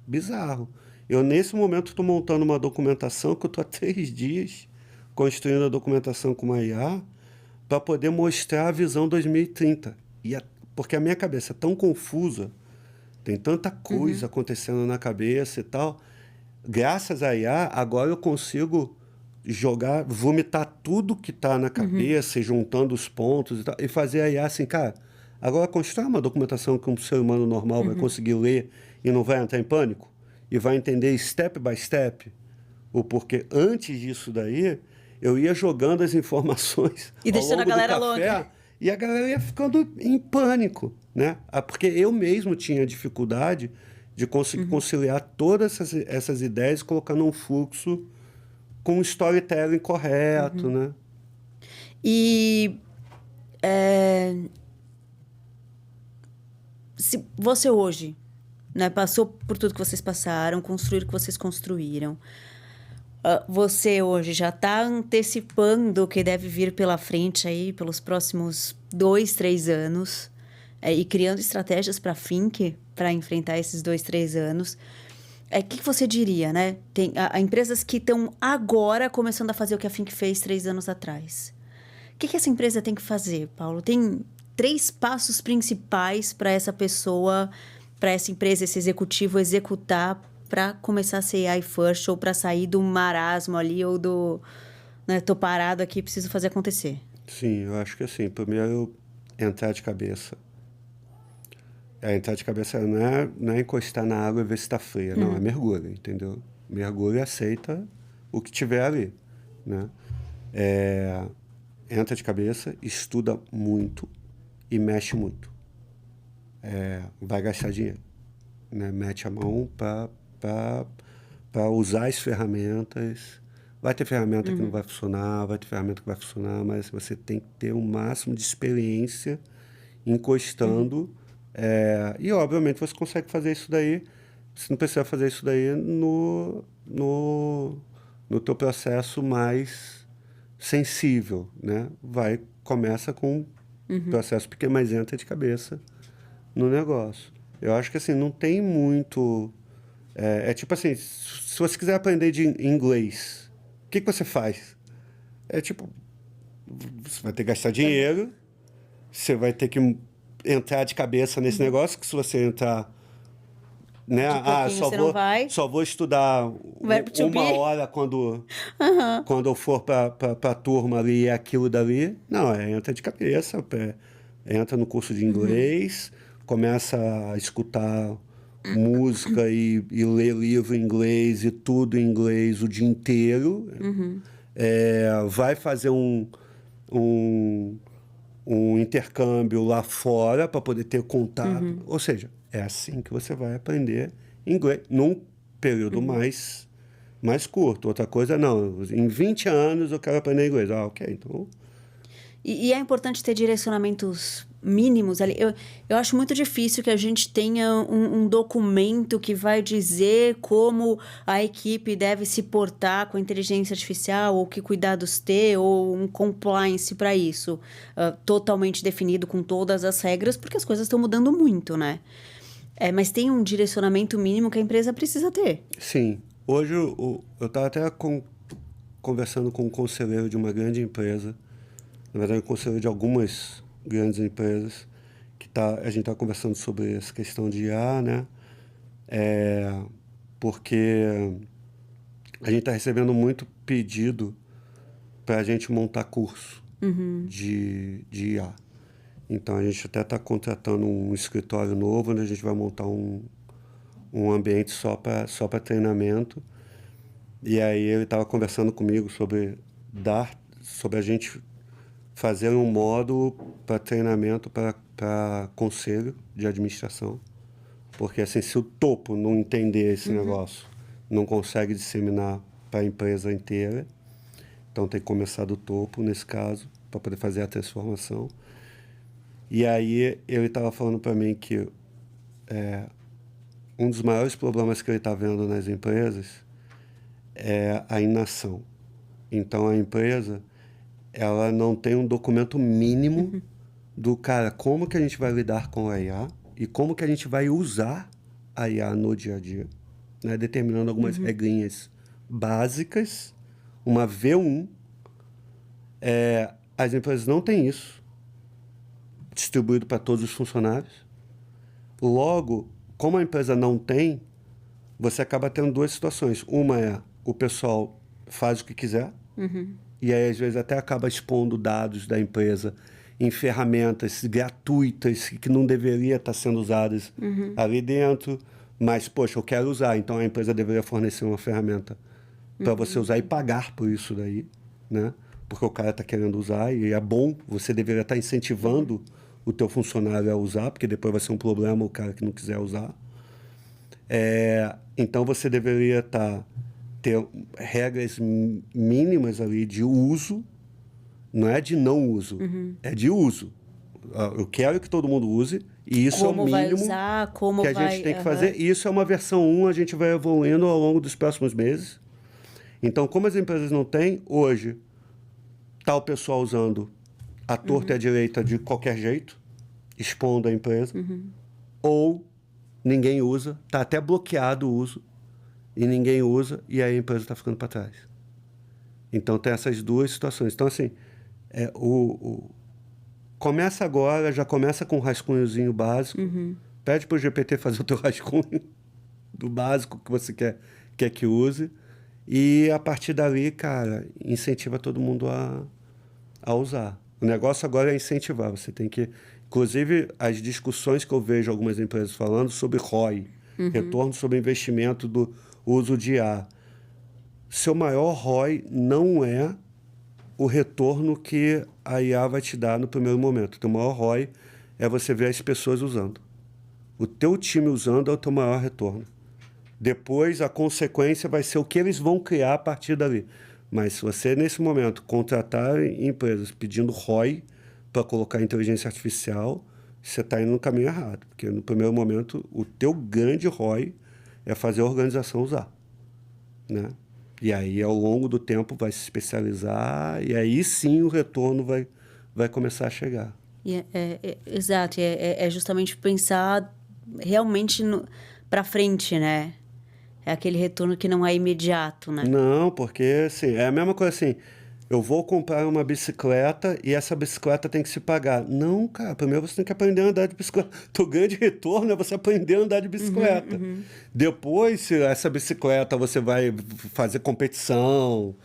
bizarro. Eu, nesse momento, estou montando uma documentação que eu estou há 3 dias construindo a documentação com uma IA para poder mostrar a visão 2030. Porque a minha cabeça é tão confusa, tem tanta coisa acontecendo na cabeça e tal. Graças à IA, agora eu consigo vomitar tudo que está na cabeça, e juntando os pontos e tal, e fazer a IA assim, cara, agora constrói uma documentação que um ser humano normal vai conseguir ler e não vai entrar em pânico, e vai entender step by step o porquê. Antes disso daí, eu ia jogando as informações E ao deixando a longo do galera café, louca. e a galera ia ficando em pânico, né? Porque eu mesmo tinha dificuldade de conseguir conciliar todas essas ideias e colocar num fluxo com um storytelling correto, né? E se você hoje, né, passou por tudo que vocês passaram, construíram o que vocês construíram, você hoje já está antecipando o que deve vir pela frente aí pelos próximos 2, 3 anos, e criando estratégias para a Fink para enfrentar esses 2, 3 anos. O que você diria, né? Tem empresas que estão agora começando a fazer o que a Fink fez 3 anos atrás. O que essa empresa tem que fazer, Paulo? Tem 3 passos principais para essa pessoa, para essa empresa, esse executivo executar para começar a ser AI first ou para sair do marasmo ali ou do, né, tô parado aqui, preciso fazer acontecer. Sim, eu acho que assim, primeiro entrar de cabeça. Entrar de cabeça não é encostar na água e ver se está fria, não, é mergulho, entendeu? Mergulho e aceita o que tiver ali, né? Entra de cabeça, estuda muito e mexe muito. Vai gastar dinheiro, né? Mete a mão para usar as ferramentas. Vai ter ferramenta que não vai funcionar, vai ter ferramenta que vai funcionar, mas você tem que ter o máximo de experiência encostando. E, obviamente, você consegue fazer isso daí. Você não precisa fazer isso daí no teu processo mais sensível, né? Começa com um processo pequeno, mas entra de cabeça no negócio. Eu acho que, assim, não tem muito... tipo assim, se você quiser aprender de inglês, o que você faz? Tipo, você vai ter que gastar dinheiro, você vai ter que entrar de cabeça nesse negócio, que se você entrar, né? De pouquinho você não vai. Só vou estudar Verbo to uma be. hora quando eu for para a turma ali, é aquilo dali. Não, entra de cabeça, entra no curso de inglês, começa a escutar música e ler livro em inglês e tudo em inglês o dia inteiro. Vai fazer um intercâmbio lá fora para poder ter contato. Ou seja, é assim que você vai aprender inglês num período mais curto. Outra coisa, não. Em 20 anos eu quero aprender inglês. Ok, então... E é importante ter direcionamentos mínimos ali. Eu acho muito difícil que a gente tenha um documento que vai dizer como a equipe deve se portar com a inteligência artificial, ou que cuidados ter, ou um compliance para isso. Totalmente definido com todas as regras, porque as coisas estão mudando muito, né? Mas tem um direcionamento mínimo que a empresa precisa ter. Sim. Hoje eu estava até conversando com um conselheiro de uma grande empresa, na verdade, um conselheiro de algumas grandes empresas, a gente está conversando sobre essa questão de IA, né? Porque a gente está recebendo muito pedido para a gente montar curso de IA. Então, a gente até está contratando um escritório novo, onde a gente vai montar um ambiente só para treinamento. E aí ele estava conversando comigo sobre a gente fazer um módulo para treinamento para conselho de administração. Porque, assim, se o topo não entender esse negócio, não consegue disseminar para a empresa inteira. Então, tem que começar do topo, nesse caso, para poder fazer a transformação. E aí, ele estava falando para mim que um dos maiores problemas que ele está vendo nas empresas é a inação. Então, a empresa, ela não tem um documento mínimo do cara, como que a gente vai lidar com a IA e como que a gente vai usar a IA no dia a dia, né, determinando algumas regrinhas básicas, uma V1. As empresas não têm isso distribuído para todos os funcionários. Logo, como a empresa não tem, você acaba tendo duas situações. Uma é o pessoal faz o que quiser, e aí às vezes até acaba expondo dados da empresa em ferramentas gratuitas que não deveria estar sendo usadas ali dentro, mas, poxa, eu quero usar, então a empresa deveria fornecer uma ferramenta para você usar e pagar por isso daí, né? Porque o cara está querendo usar e é bom, você deveria estar incentivando o teu funcionário a usar, porque depois vai ser um problema o cara que não quiser usar. Então, você deveria ter regras mínimas ali de uso, não é de não uso, é de uso. Eu quero que todo mundo use, e isso Como é o vai mínimo usar, como que a vai... gente tem que fazer. E isso é uma versão 1, a gente vai evoluindo ao longo dos próximos meses. Então, como as empresas não têm, hoje, está o pessoal usando a torta e a direita de qualquer jeito, expondo a empresa, ou ninguém usa, está até bloqueado o uso, e ninguém usa, e aí a empresa está ficando para trás. Então, tem essas duas situações. Então, assim, começa agora, já começa com um rascunhozinho básico, pede para o GPT fazer o teu rascunho do básico que você quer que use, e a partir dali, cara, incentiva todo mundo a usar. O negócio agora é incentivar, você tem que... Inclusive, as discussões que eu vejo algumas empresas falando sobre ROI, retorno sobre investimento do uso de IA. Seu maior ROI não é o retorno que a IA vai te dar no primeiro momento. O teu maior ROI é você ver as pessoas usando. O teu time usando é o teu maior retorno. Depois, a consequência vai ser o que eles vão criar a partir dali. Mas se você, nesse momento, contratar empresas pedindo ROI para colocar inteligência artificial, você está indo no caminho errado. Porque, no primeiro momento, o teu grande ROI é fazer a organização usar, né? E aí, ao longo do tempo, vai se especializar e aí sim o retorno vai começar a chegar. Exato. É justamente pensar realmente para frente, né? É aquele retorno que não é imediato, né? Não, porque assim, é a mesma coisa assim, eu vou comprar uma bicicleta e essa bicicleta tem que se pagar. Não, cara, primeiro você tem que aprender a andar de bicicleta. O grande retorno é você aprender a andar de bicicleta. Depois, se essa bicicleta você vai fazer competição...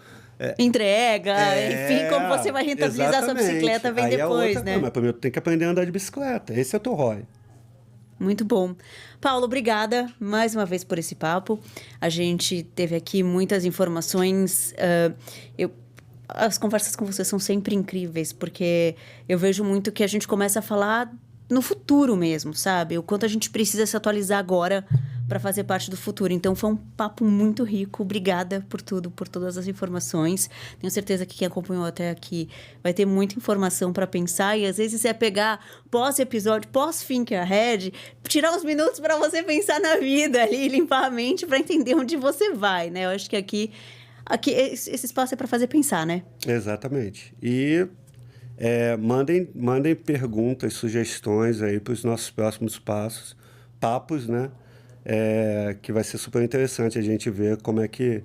Entrega, enfim, como você vai rentabilizar a sua bicicleta vem aí depois, outra, né? Não, mas primeiro tu tem que aprender a andar de bicicleta. Esse é o teu ROI. Muito bom. Paulo, obrigada mais uma vez por esse papo. A gente teve aqui muitas informações. As conversas com você são sempre incríveis, porque eu vejo muito que a gente começa a falar no futuro mesmo, sabe? O quanto a gente precisa se atualizar agora para fazer parte do futuro. Então, foi um papo muito rico. Obrigada por tudo, por todas as informações. Tenho certeza que quem acompanhou até aqui vai ter muita informação para pensar. E, às vezes, é pegar pós-episódio, pós-Think Ahead, tirar uns minutos para você pensar na vida ali, limpar a mente para entender onde você vai, né? Eu acho que aqui esse espaço é para fazer pensar, né? Exatamente. E mandem perguntas, sugestões aí para os nossos próximos papos, né? Que vai ser super interessante a gente ver como é que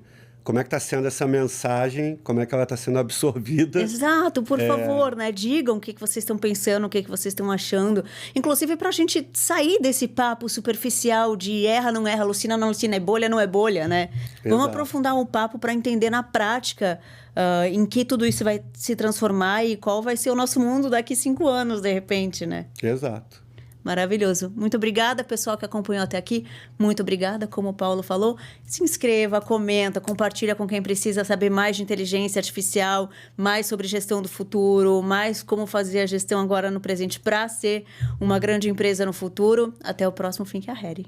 está sendo essa mensagem, como é que ela está sendo absorvida. Exato, por favor, né? Digam o que vocês estão pensando, o que vocês estão achando. Inclusive, para a gente sair desse papo superficial de erra, não erra, alucina, não alucina, é bolha, não é bolha, né? Exato. Vamos aprofundar um papo para entender na prática em que tudo isso vai se transformar e qual vai ser o nosso mundo daqui 5 anos, de repente, né? Exato. Maravilhoso. Muito obrigada, pessoal que acompanhou até aqui. Muito obrigada, como o Paulo falou. Se inscreva, comenta, compartilha com quem precisa saber mais de inteligência artificial, mais sobre gestão do futuro, mais como fazer a gestão agora no presente para ser uma grande empresa no futuro. Até o próximo Think Ahead.